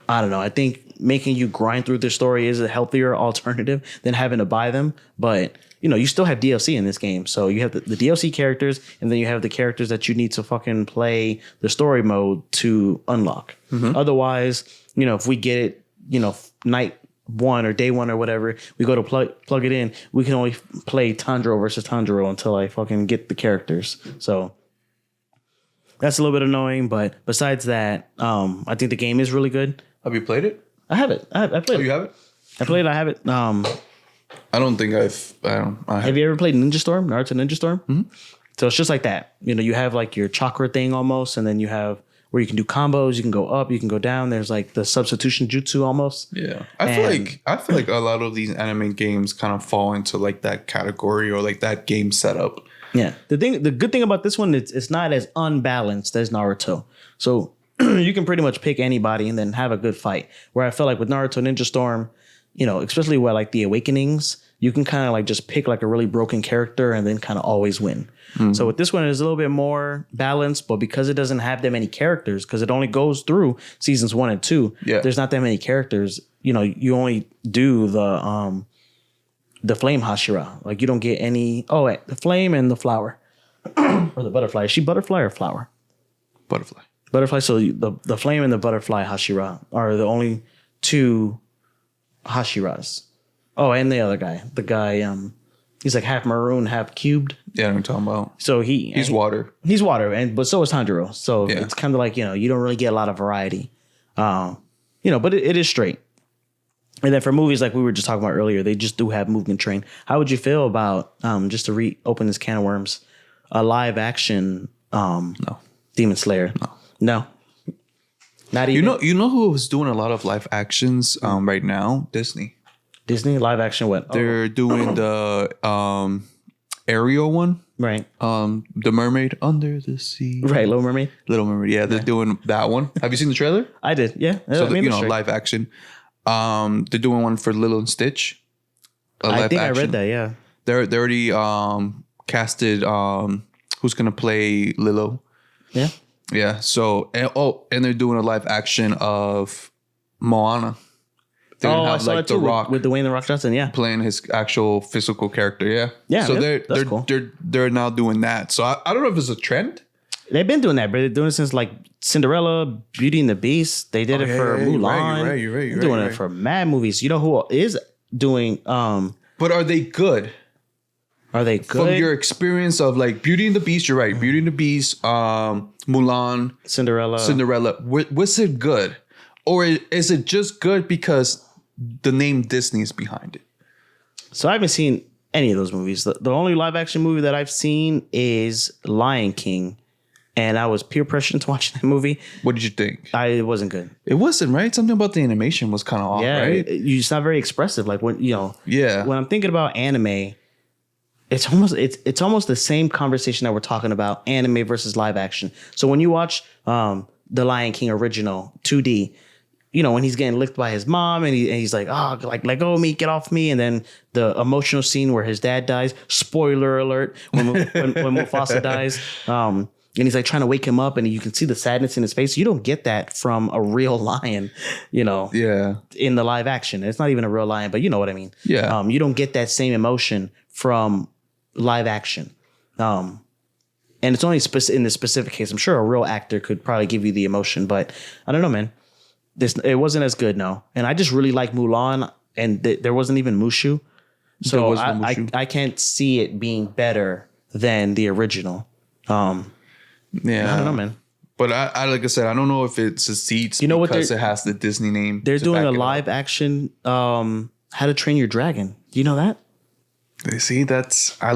I don't know. I think making you grind through the story is a healthier alternative than having to buy them. But, you know, you still have DLC in this game. So you have the DLC characters, and then you have the characters that you need to fucking play the story mode to unlock. Mm-hmm. Otherwise, you know, if we get it, you know, night 1 or day 1 or whatever, we go to plug it in, we can only play Tanjiro versus Tanjiro until I fucking get the characters. So that's a little bit annoying. But besides that, I think the game is really good. Have you played it? I have it. I played it. Oh, you have it? I played it. I have it. I don't think have you ever played Ninja Storm? Naruto Ninja Storm? Mm-hmm. So it's just like that. You know, you have like your chakra thing almost, and then you have where you can do combos, you can go up, you can go down. There's like the substitution jutsu almost. Yeah. I feel like a lot of these anime games kind of fall into like that category or like that game setup. Yeah. The good thing about this one is it's not as unbalanced as Naruto. So you can pretty much pick anybody and then have a good fight. Where I feel like with Naruto Ninja Storm, you know, especially with like the Awakenings, you can kind of like just pick like a really broken character and then kind of always win. Mm-hmm. So with this one, it's a little bit more balanced, but because it doesn't have that many characters, because it only goes through seasons 1 and 2, there's not that many characters. You know, you only do the flame Hashira. Like you don't get any. Oh, wait, the flame and the flower or the butterfly. Is she butterfly or flower? Butterfly. Butterfly. So the flame and the butterfly Hashira are the only 2 Hashiras. Oh, and the other guy. The guy, he's like half maroon, half cubed. Yeah, I know what I'm talking about. So he's water. He's water, but so is Tanjiro. So it's kind of like, you know, you don't really get a lot of variety. You know, but it is straight. And then for movies like we were just talking about earlier, they just do have Movement Train. How would you feel about, just to reopen this can of worms, a live action no. Demon Slayer? No. Not even. You know who was doing a lot of live actions right now? Disney live action. What? They're doing the Ariel one, right? The mermaid under the sea, right? Little Mermaid. Yeah, they're doing that one. Have you seen the trailer? I did. Yeah. So live action. They're doing one for Lilo and Stitch. I think I read that. Yeah. They already casted who's gonna play Lilo. Yeah. Yeah. So and they're doing a live action of Moana. They're gonna have I saw like that too The Rock with Dwayne the Rock Johnson. Yeah. playing his actual physical character. Yeah. Yeah. So that's cool. they're now doing that. So I don't know if it's a trend. They've been doing that, but they're doing it since like Cinderella, Beauty and the Beast. They did it for Mulan. You're right. They're doing it for mad movies. You know who is doing? But are they good? Are they good? From your experience of like Beauty and the Beast, you're right. Beauty and the Beast, Mulan, Cinderella. Was it good? Or is it just good because the name Disney is behind it? So I haven't seen any of those movies. The only live action movie that I've seen is Lion King. And I was peer pressured to watch that movie. What did you think? It wasn't good. It wasn't, right? Something about the animation was kind of off, right? It's not very expressive. Like when Yeah. when I'm thinking about anime, it's almost the same conversation that we're talking about anime versus live action. So when you watch the Lion King original 2D, when he's getting licked by his mom and he's like, oh, like let go of me, get off me, and then the emotional scene where his dad dies. Spoiler alert: when Mufasa dies. And he's like trying to wake him up and you can see the sadness in his face. You don't get that from a real lion, Yeah. in the live action. It's not even a real lion, but you know what I mean? Yeah. You don't get that same emotion from live action. And it's only in this specific case. I'm sure a real actor could probably give you the emotion, but I don't know, man. It wasn't as good, no. And I just really like Mulan and there wasn't even Mushu. So I can't see it being better than the original. Yeah, I don't know, man. But I like I said, I don't know if it succeeds because it has the Disney name. They're doing a live action How to Train Your Dragon. Do you know that? See, I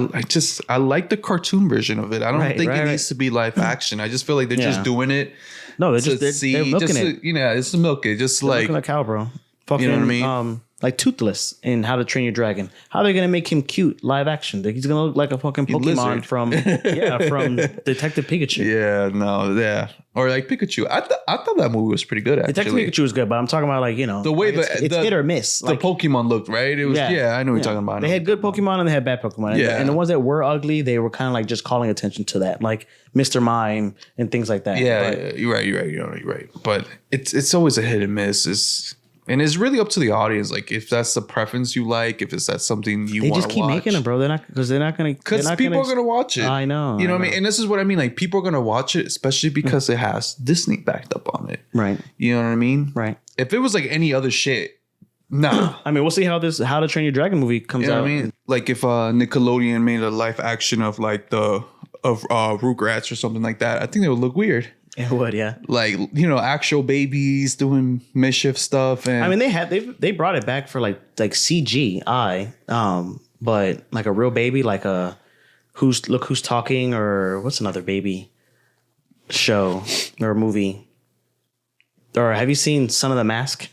like the cartoon version of it. I don't think it needs to be live action. I just feel like they're just doing it. No, they're milking it. It's to milk it. Just like milking a cow, bro. Fucking, you know what I mean? Like Toothless in How to Train Your Dragon. How are they gonna make him cute live action? He's gonna look like a fucking Pokemon from Detective Pikachu. Yeah, no, yeah, or like Pikachu. I thought that movie was pretty good. Actually, Detective Pikachu was good, but I'm talking about the way it's hit or miss. The Pokemon looked right. It was I know what you're talking about. They had good Pokemon and they had bad Pokemon. Yeah, and the ones that were ugly, they were kind of like just calling attention to that, like Mr. Mime and things like that. Yeah, you're right. You're right. But it's always a hit and miss. And it's really up to the audience, like if that's the preference you like, if that's something you want to watch. They just keep making them, bro. They're not going because people are going to watch it. I know. You know what I mean? And this is what I mean. Like people are going to watch it, especially because it has Disney backed up on it. Right. You know what I mean? Right. If it was like any other shit, nah. I mean, we'll see how How to Train Your Dragon movie comes out. I mean, like if Nickelodeon made a live action of like Rugrats or something like that, I think they would look weird. It would, yeah. Like, actual babies doing mischief stuff. And I mean, they brought it back for like CGI, but like a real baby, like Who's Talking, or what's another baby show or movie? Or have you seen Son of the Mask?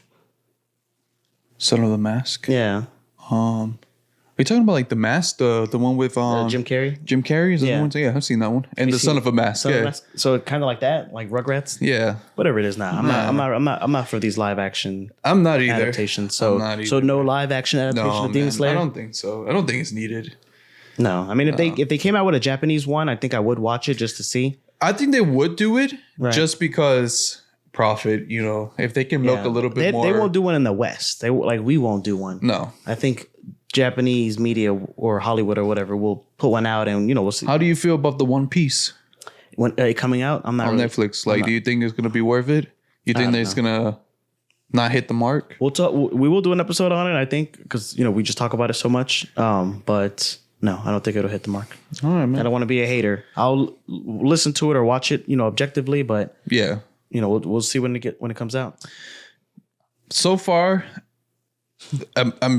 Son of the Mask? Yeah. Are you talking about like the Mask, the one with Jim Carrey? Jim Carrey is the one. Yeah, I've seen that one. And the Son of a Mask. Yeah. Mask? So kind of like that, like Rugrats. Yeah. Whatever it is now. I'm not for these live action. I'm not either. Adaptations. So no live action adaptation of Demon Slayer. I don't think so. I don't think it's needed. No, I mean if they came out with a Japanese one, I think I would watch it just to see. I think they would do it just because profit. If they can milk a little bit more. They won't do one in the West. We won't do one. No, I think Japanese media or Hollywood or whatever will put one out, and we'll see. How do you feel about the One Piece when coming out? I'm not on Netflix. Like, do you think it's gonna be worth it? You think that it's gonna not hit the mark? We'll talk. We will do an episode on it. I think because we just talk about it so much. But no, I don't think it'll hit the mark. All right, man. I don't want to be a hater. I'll listen to it or watch it, objectively. But yeah, we'll see when it comes out. So far,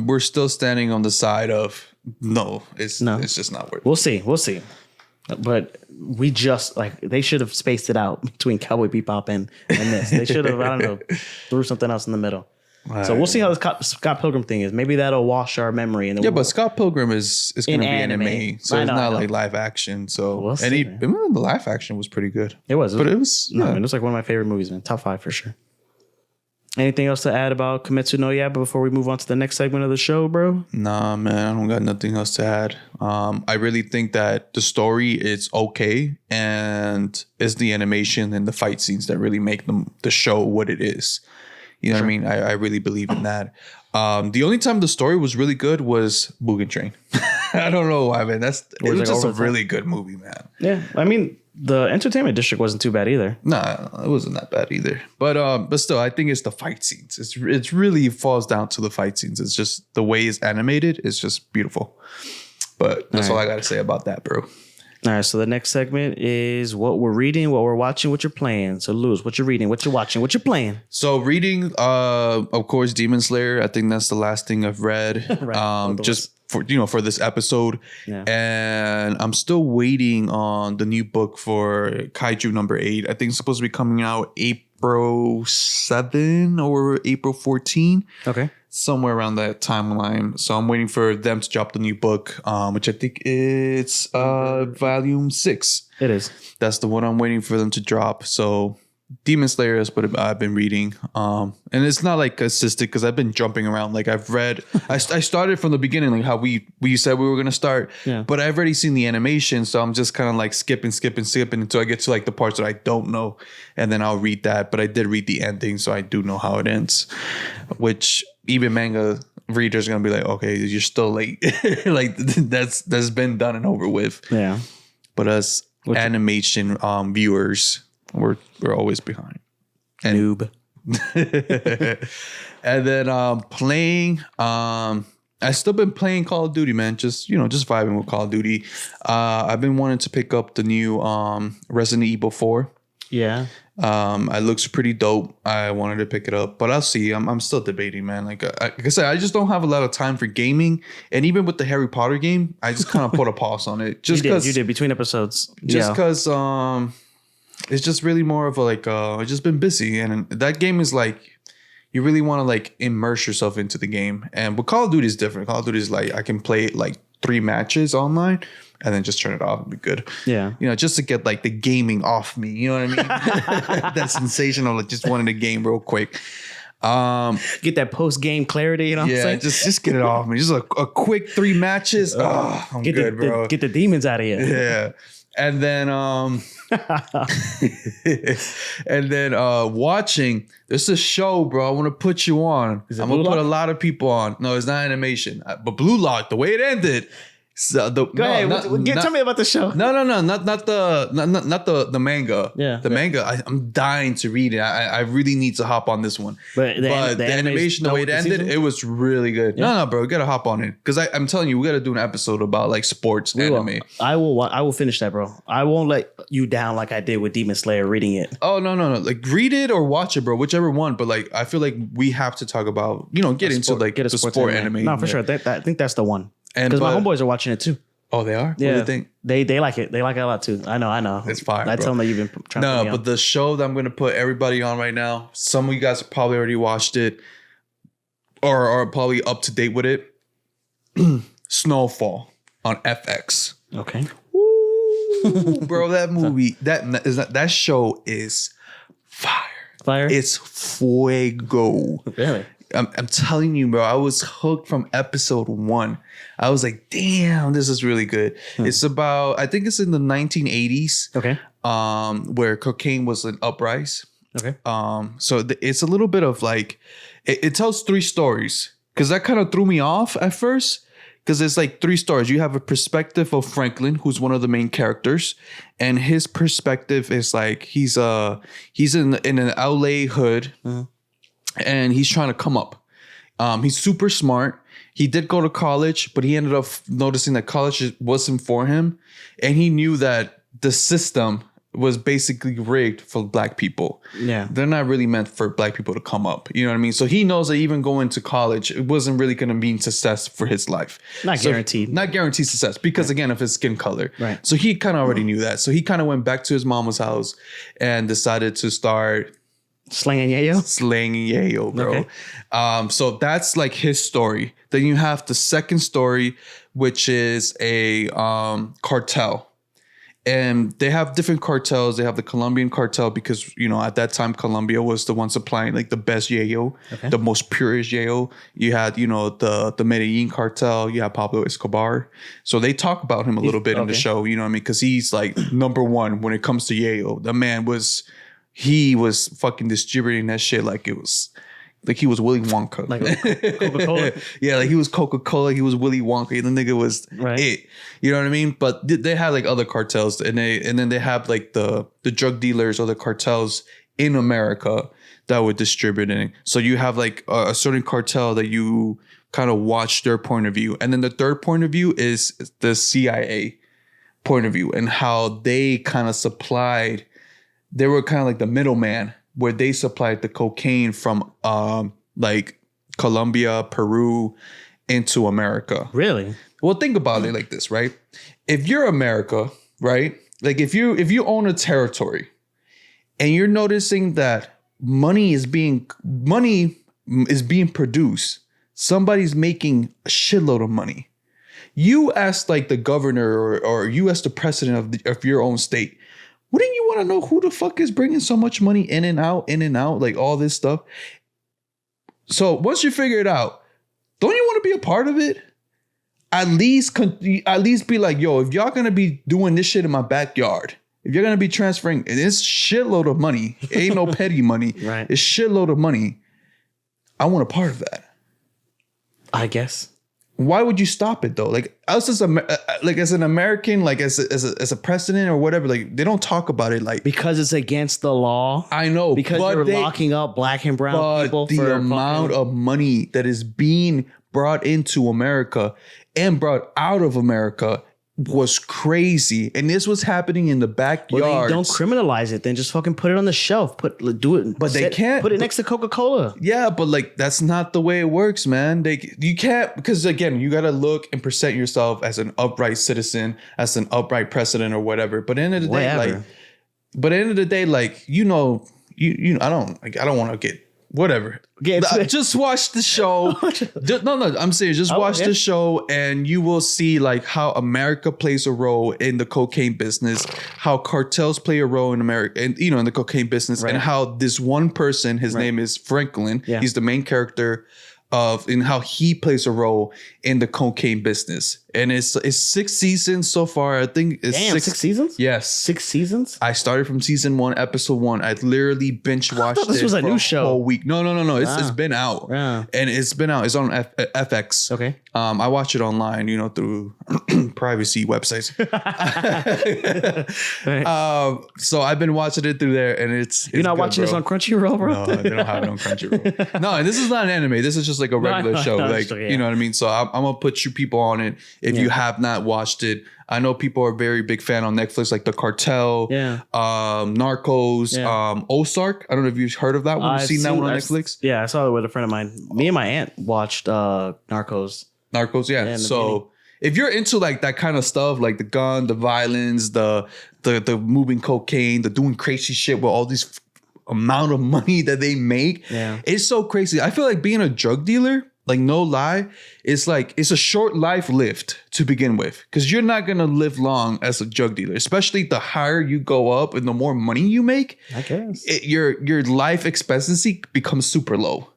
we're still standing on the side of it's just not worth it. We'll see. But we just they should have spaced it out between Cowboy Bebop and this. They should have, I don't know, threw something else in the middle. So we'll see how this Scott Pilgrim thing is. Maybe that'll wash our memory. But Scott Pilgrim is going to be anime, so it's not like live action. So we'll see, the live action was pretty good. It was like one of my favorite movies, man. Top 5 for sure. Anything else to add about Kimetsu no Yaiba before we move on to the next segment of the show, bro? Nah, man, I don't got nothing else to add. I really think that the story is okay, and it's the animation and the fight scenes that really make the show what it is. You know what I mean? I really believe in that. The only time the story was really good was Mugen Train. I don't know why, man. It was like just a over really good movie, man. Yeah, I mean, the entertainment district wasn't too bad either. Nah, it wasn't that bad either. But still, I think it's the fight scenes. It's really falls down to the fight scenes. It's just the way it's animated. It's just beautiful. But that's all I got to say about that, bro. All right, so the next segment is what we're reading, what we're watching, what you're playing. So, Luz, what you're reading, what you're watching, what you're playing. So, reading, of course, Demon Slayer. I think that's the last thing I've read. Right, just for this episode. Yeah. And I'm still waiting on the new book for Kaiju number 8. I think it's supposed to be coming out April 7 or April 14. Okay. Somewhere around that timeline. So I'm waiting for them to drop the new book, which I think it's volume 6. It is. That's the one I'm waiting for them to drop. So Demon Slayer is what I've been reading. And it's not like consistent because I've been jumping around. Like I've read, I started from the beginning, like how we said we were going to start. Yeah. But I've already seen the animation. So I'm just kind of like skipping until I get to like the parts that I don't know. And then I'll read that. But I did read the ending. So I do know how it ends, which even manga readers are going to be like, okay, you're still late. Like that's been done and over with. Yeah. But us animation viewers, we're always behind. And Noob. And then playing, I still been playing Call of Duty, man. Just vibing with Call of Duty. I've been wanting to pick up the new Resident Evil 4. Yeah. It looks pretty dope. I wanted to pick it up, but I'll see. I'm still debating, man. Like I said, I just don't have a lot of time for gaming, and even with the Harry Potter game, I just kind of put a pause on it. Just because you did between episodes. Just because it's just really more of a like I've just been busy, and that game is like you really want to like immerse yourself into the game. And but Call of Duty is different. Call of Duty is like I can play like 3 matches online and then just turn it off and be good. Yeah. Just to get like the gaming off me. You know what I mean? That sensation of like just wanting to game real quick. Get that post-game clarity, you know what I'm saying? just get it off me. Just a quick 3 matches. I'm good, bro. Get the demons out of here. Yeah. And then watching. This is a show, bro. I want to put you on. I'm gonna put a lot of people on. No, it's not animation. But Blue Lock, the way it ended. So Go ahead. Tell me about the show. No, not the manga. Yeah, the manga. I'm dying to read it. I really need to hop on this one. But the animation, the way it ended, it was really good. Yeah. No, bro, we gotta hop on it because I'm telling you, we gotta do an episode about like sports anime. I will finish that, bro. I won't let you down like I did with Demon Slayer reading it. Oh no! Like read it or watch it, bro. Whichever one. But like, I feel like we have to talk about get into like the sport anime. No, for sure. I think that's the one. And because my homeboys are watching it too. Oh, they are? Yeah. What do you think? They like it. They like it a lot too. I know. It's fire. I tell them that you've been trying to put me on. But the show that I'm going to put everybody on right now, some of you guys probably already watched it or are probably up to date with it. Snowfall on FX. Okay. Ooh, bro, that movie, that show is fire. Fire? It's fuego. Really? I'm telling you, bro, I was hooked from episode 1. I was like, damn, this is really good. It's about, I think it's in the 1980s. Okay. Where cocaine was an uprise. Okay. So it's a little bit of like, it tells 3 stories. Because that kind of threw me off at first. Because it's like 3 stories. You have a perspective of Franklin, who's one of the main characters. And his perspective is like, he's in an LA hood. Mm-hmm. And he's trying to come up. He's super smart. He did go to college, but he ended up noticing that college wasn't for him. And he knew that the system was basically rigged for black people. Yeah. They're not really meant for black people to come up. You know what I mean? So he knows that even going to college, it wasn't really going to mean success for his life. Not guaranteed. Not guaranteed success because, again, of his skin color. Right. So he kind of already knew that. So he kind of went back to his mama's house and decided to start slanging yayo, bro. Okay. So that's like his story. Then you have the second story, which is a cartel. And they have different cartels. They have the Colombian cartel because, at that time, Colombia was the one supplying like the best yayo, the most purest yayo. You had, the Medellin cartel. You have Pablo Escobar. So they talk about him a little bit in the show, you know what I mean? Because he's like number one when it comes to yayo. The man he was fucking distributing that shit like it was... Like he was Willy Wonka. Like Coca-Cola? Yeah, like he was Coca-Cola. He was Willy Wonka. The nigga was it. You know what I mean? But they had like other cartels, and then they have like the drug dealers or the cartels in America that were distributing. So you have like a certain cartel that you kind of watch their point of view. And then the third point of view is the CIA point of view and how they kind of supplied, they were kind of like the middleman where they supplied the cocaine from like Colombia, Peru into America. Really? Well, think about it like this, right? If you're America, right? Like if you own a territory and you're noticing that money is being produced, somebody's making a shitload of money. You as like the governor or you as the president of your own state, wouldn't you want to know who the fuck is bringing so much money in and out, like all this stuff? So once you figure it out, don't you want to be a part of it? At least be like, yo, if y'all gonna be doing this shit in my backyard, if you're gonna be transferring, and it's shitload of money, it ain't no petty money, right? It's shitload of money. I want a part of that. I guess. Why would you stop it though? Like us as an American, like as a president or whatever, like they don't talk about it like because it's against the law. I know because you're locking up black and brown people. The amount of money that is being brought into America and brought out of America was crazy, and this was happening in the backyard. Well, don't criminalize it. Then just fucking put it on the shelf. Do it. But they can't put it next to Coca-Cola. Yeah, but like that's not the way it works, man. You can't, because again, you got to look and present yourself as an upright citizen, as an upright president or whatever. But at the end of the day, like I don't want to get. Whatever. Just watch the show. I'm serious. Just watch the show and you will see like how America plays a role in the cocaine business, how cartels play a role in America and in the cocaine business, and how this one person, his name is Franklin. Yeah. He's the main character in how he plays a role in the cocaine business. And it's 6 seasons so far. I think it's 6 seasons? Yes. 6 seasons? I started from season 1, episode 1. I literally binge watched this was a new show. Whole week. No. It's been out. Yeah. And it's been out. It's on FX. Okay. I watch it online, through privacy websites. Right. So I've been watching it through there, and it's You're not good, watching this on Crunchyroll, bro? No, they don't have it on Crunchyroll. No, and this is not an anime. This is just like a regular show. Like, you know what I mean? So I'm gonna put you people on it if you have not watched it. I know people are very big fan on Netflix, like The Cartel, Narcos, Ozark. I don't know if you've heard of that one. I've seen that one on Netflix. Yeah, I saw it with a friend of mine. Me and my aunt watched Narcos. Narcos, yeah. So if you're into like that kind of stuff, like the gun, the violence, the moving cocaine, the doing crazy shit with all these amount of money that they make, it's so crazy. I feel like being a drug dealer, like no lie, it's a short life lived to begin with, because you're not gonna live long as a drug dealer, especially the higher you go up and the more money you make. I guess your life expectancy becomes super low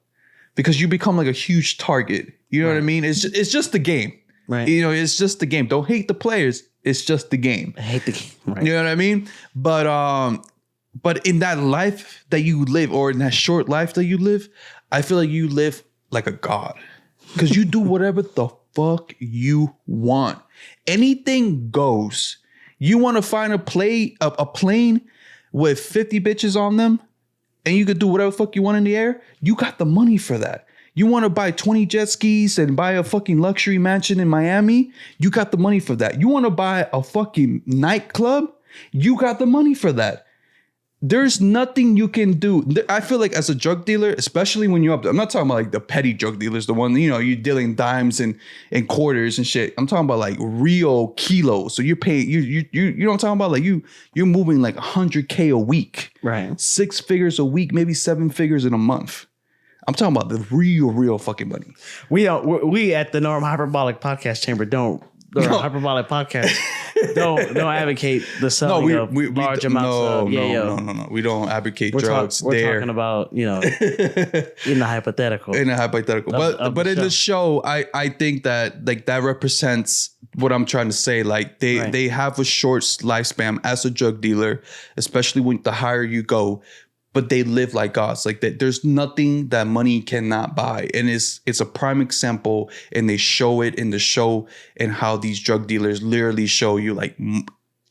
because you become like a huge target. You know what I mean? It's just the game, right? It's just the game. Don't hate the players. It's just the game. I hate the game. Right. You know what I mean? But in that life that you live, or in that short life that you live, I feel like you live like a god, because you do whatever the fuck you want. Anything goes. You want to find a plane with 50 bitches on them, and you could do whatever the fuck you want in the air. You got the money for that. You want to buy 20 jet skis and buy a fucking luxury mansion in Miami? You got the money for that. You want to buy a fucking nightclub? You got the money for that. There's nothing you can do. I feel like as a drug dealer, especially when you're up, I'm not talking about like the petty drug dealers, the one, you're dealing dimes and quarters and shit. I'm talking about like real kilos. So you're paying, you know what I'm talking about? Like you're moving like $100K a week, right? 6 figures a week, maybe 7 figures in a month. I'm talking about the real fucking money. We at the Norm Hyperbolic Podcast Chamber don't. The Hyperbolic Podcast don't advocate the selling of large amounts of yayo. No. We don't advocate We're drugs. We're talking about, in the hypothetical. In a hypothetical. But in the show, I think that like that represents what I'm trying to say. Like they have a short lifespan as a drug dealer, especially when the higher you go. But they live like gods. Like that, there's nothing that money cannot buy, and it's a prime example. And they show it in the show, and how these drug dealers literally show you like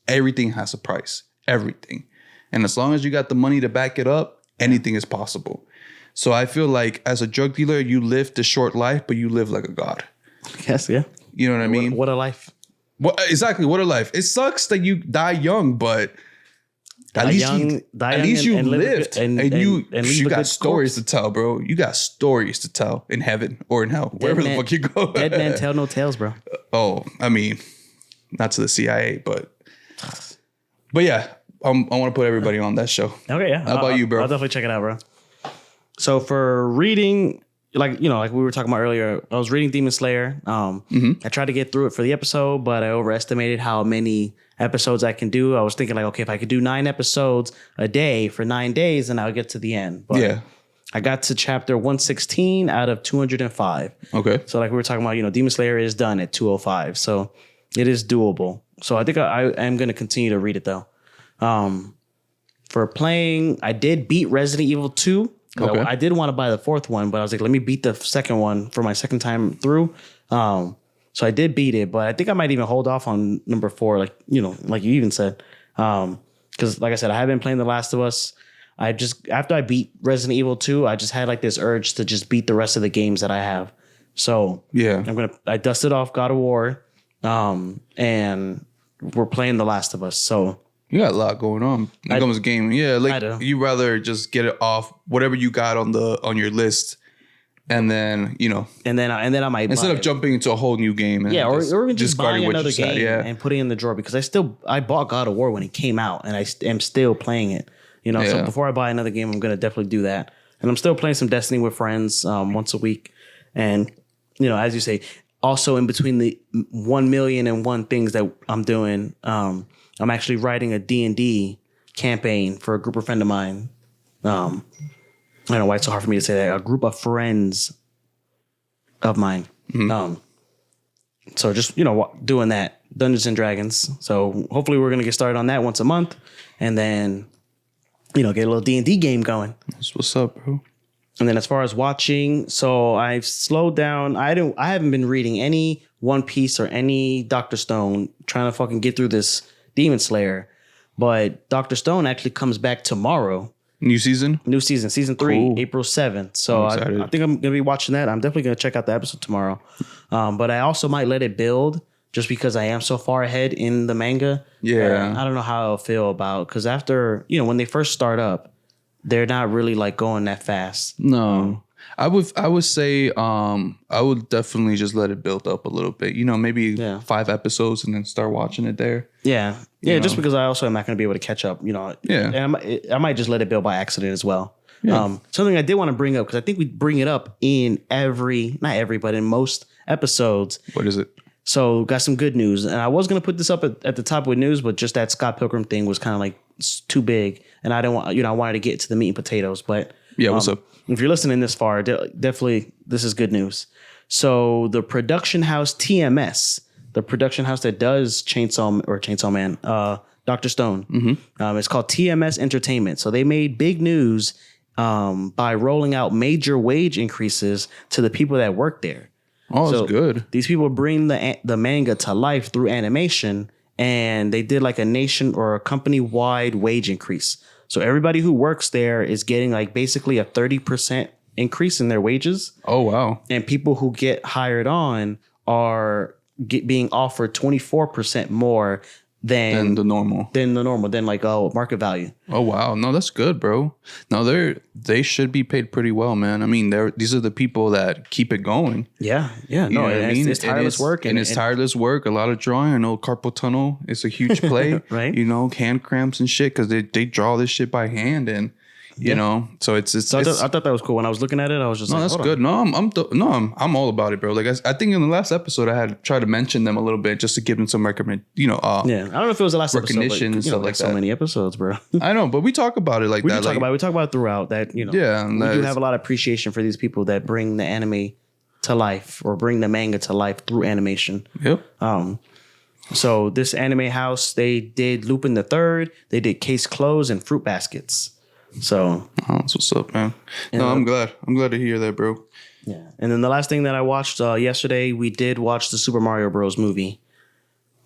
everything has a price, everything. And as long as you got the money to back it up, anything is possible. So I feel like as a drug dealer, you live the short life, but you live like a god. Yes, yeah. You know what I mean? What a life. What exactly? What a life. It sucks that you die young, but. At least you lived and you got stories to tell, bro. You got stories to tell in heaven or in hell, wherever the fuck you go. Dead man tell no tales, bro. Oh, I mean, not to the CIA, but yeah, I want to put everybody on that show. Okay, yeah. How about you, bro? I'll definitely check it out, bro. So for reading, like we were talking about earlier, I was reading Demon Slayer. I tried to get through it for the episode, but I overestimated how many episodes I can do. I was thinking like, okay, if I could do 9 episodes a day for 9 days, then I'll get to the end. But yeah, I got to chapter 116 out of 205. Okay. So like we were talking about, Demon Slayer is done at 205. So it is doable. So I think I am going to continue to read it though. For playing, I did beat Resident Evil 2. Okay. I did want to buy the 4th one, but I was like, let me beat the 2nd one for my 2nd time through. So I did beat it, but I think I might even hold off on number 4, like you even said. Because like I said, I have been playing The Last of Us. After I beat Resident Evil 2, I just had like this urge to just beat the rest of the games that I have. So yeah, I dusted off God of War, and we're playing The Last of Us. So you got a lot going on. It comes a game. Yeah, like you rather just get it off whatever you got on your list. And then, and then I might instead of jumping into a whole new game. And or just buying another game and putting it in the drawer, because I bought God of War when it came out and I am still playing it. So before I buy another game, I'm gonna definitely do that. And I'm still playing some Destiny with friends once a week. And as you say, also in between the 1,000,001 things that I'm doing, I'm actually writing a D&D campaign for a group of friends of mine. I don't know why it's so hard for me to say that. A group of friends of mine. Mm-hmm. So just, doing that. Dungeons and Dragons. So hopefully we're going to get started on that once a month. And then, get a little D&D game going. That's what's up, bro. And then as far as watching, so I've slowed down. I haven't been reading any One Piece or any Dr. Stone, trying to fucking get through this Demon Slayer. But Dr. Stone actually comes back tomorrow. New season, season 3, cool. April 7th. So I think I'm gonna be watching that. I'm definitely gonna check out the episode tomorrow. But I also might let it build, just because I am so far ahead in the manga. Yeah, I don't know how I'll feel about, because after when they first start up, they're not really like going that fast. No. I would say I would definitely just let it build up a little bit. Maybe 5 episodes and then start watching it there. Yeah. Yeah, just because I also am not going to be able to catch up, Yeah. And I might just let it build by accident as well. Yeah. Something I did want to bring up, because I think we bring it up in but in most episodes. What is it? So got some good news. And I was going to put this up at the top with news, but just that Scott Pilgrim thing was kind of like too big. And I don't want, I wanted to get to the meat and potatoes, but yeah, what's up? If you're listening this far, definitely this is good news. So the production house TMS, the production house that does Chainsaw Man, Dr. Stone, it's called TMS Entertainment. So they made big news by rolling out major wage increases to the people that work there. Oh, that's good. These people bring the manga to life through animation, and they did like a nation or a company-wide wage increase. So everybody who works there is getting like basically a 30% increase in their wages. Oh, wow. And people who get hired on are being offered 24% more than the normal, than like market value. Oh, wow. No, that's good, bro. No, they should be paid pretty well, man. I mean, these are the people that keep it going. Yeah. Yeah. No, it's tireless work. And it's tireless work. A lot of drawing. I know carpal tunnel is a huge play. Right. Hand cramps and shit, because they draw this shit by hand. And, you know. So it's So I thought that was cool. When I was looking at it, I was just no, like, that's hold good. on. No, I'm all about it, bro. Like I think in the last episode, I had tried to mention them a little bit just to give them some recommend, you know. Yeah, I don't know if it was the last recognition episode, but, and stuff like so that. many episodes, bro. I know, but we talk about it like We that. do talk about it. We talk about it throughout that, you know. Yeah, and we that do is- have a lot of appreciation for these people that bring the anime to life or bring the manga to life through animation. Yep. So this anime house, they did Lupin the Third, they did Case Closed and Fruit Baskets. So That's what's up, man. No, I'm glad. I'm glad to hear that, bro. yeah. And then the last thing that I watched yesterday, we did watch the Super Mario Bros. Movie.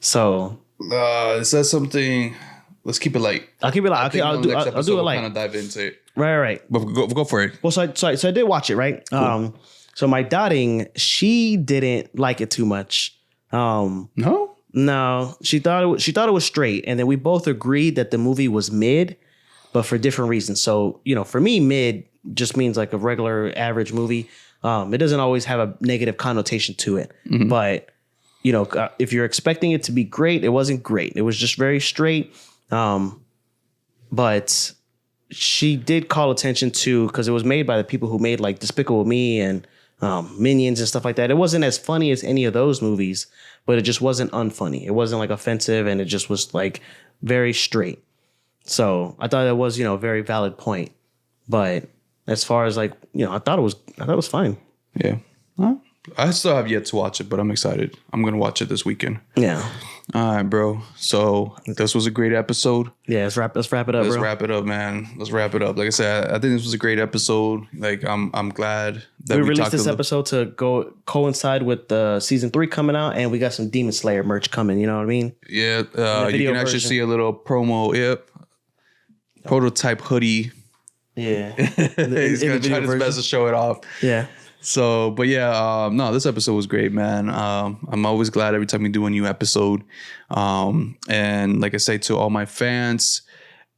So Is that something? Let's keep it light. I'll keep it like I'll do it We'll like kind of dive into it. right. But go for it. Well, so I did watch it, right? Cool. So my dotting, she didn't like it too much. No, she thought it was straight, and then we both agreed that the movie was mid, but for different reasons. So you know, for me, mid just means like a regular average movie. It doesn't always have a negative connotation to it, but you know, if you're expecting it to be great, it wasn't great. It was just very straight. But she did call attention to, because it was made by the people who made like Despicable Me and Minions and stuff like that. It wasn't as funny as any of those movies, but it just wasn't unfunny. It wasn't like offensive, and it just was like very straight. So I thought that was, you know, a very valid point. But as far as like, you know, I thought it was fine. Yeah. Well, I still have yet to watch it, but I'm excited. I'm gonna watch it this weekend. Yeah. All right, bro. So this was a great episode. Yeah, let's wrap it up, Let's bro. wrap it up, man. Let's wrap it up. Like I said, I think this was a great episode. Like I'm glad that We we released talked this a episode to go coincide with the season 3 coming out, and we got some Demon Slayer merch coming. You know what I mean? Yeah, you video can actually version. see a little promo. Yep, prototype hoodie. Yeah. He's gonna try his best to show it off. Yeah. So, but yeah, no, this episode was great, man. I'm always glad every time we do a new episode. And like I say to all my fans,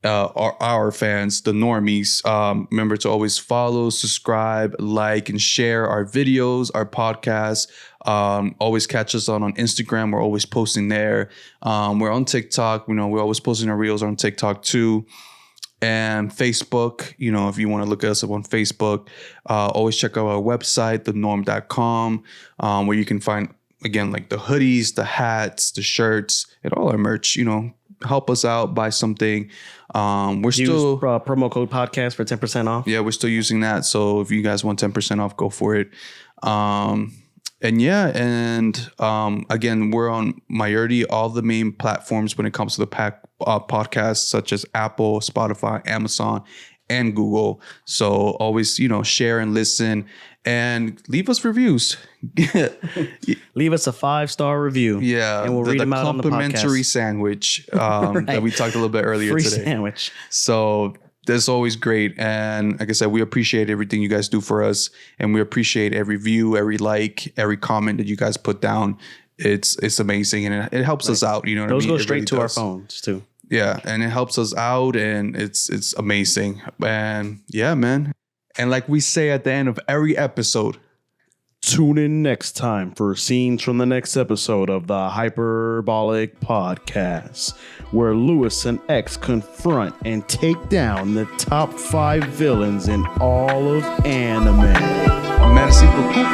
our fans, the normies, remember to always follow, subscribe, like, and share our videos, our podcasts. Always catch us on Instagram. We're always posting there. We're on TikTok. You know, we're always posting our reels on TikTok too. And Facebook, you know, if you want to look us up on Facebook, always check out our website, thenorm.com, where you can find, again, like the hoodies, the hats, the shirts, and all our merch. You know, help us out, buy something. We're still promo code podcast for 10% off. Yeah, we're still using that. So if you guys want 10% off, go for it. Again, we're on majority all the main platforms when it comes to the podcasts, such as Apple, Spotify, Amazon, and Google. So always, you know, share and listen and leave us reviews. Leave us a 5-star review. Yeah, and we'll read them out on the complimentary podcast. sandwich that we talked a little bit earlier Free today. sandwich. So that's always great. And like I said, we appreciate everything you guys do for us. And we appreciate every view, every like, every comment that you guys put down. It's amazing. And it helps us out. You know what I mean? Those go It straight really to our does. phones too. Yeah. And it helps us out. And it's amazing. And yeah, man. And like we say at the end of every episode, Tune in next time for scenes from the next episode of the Hyperbolic Podcast, where Lewis and X confront and take down the top 5 villains in all of anime. merci beaucoup.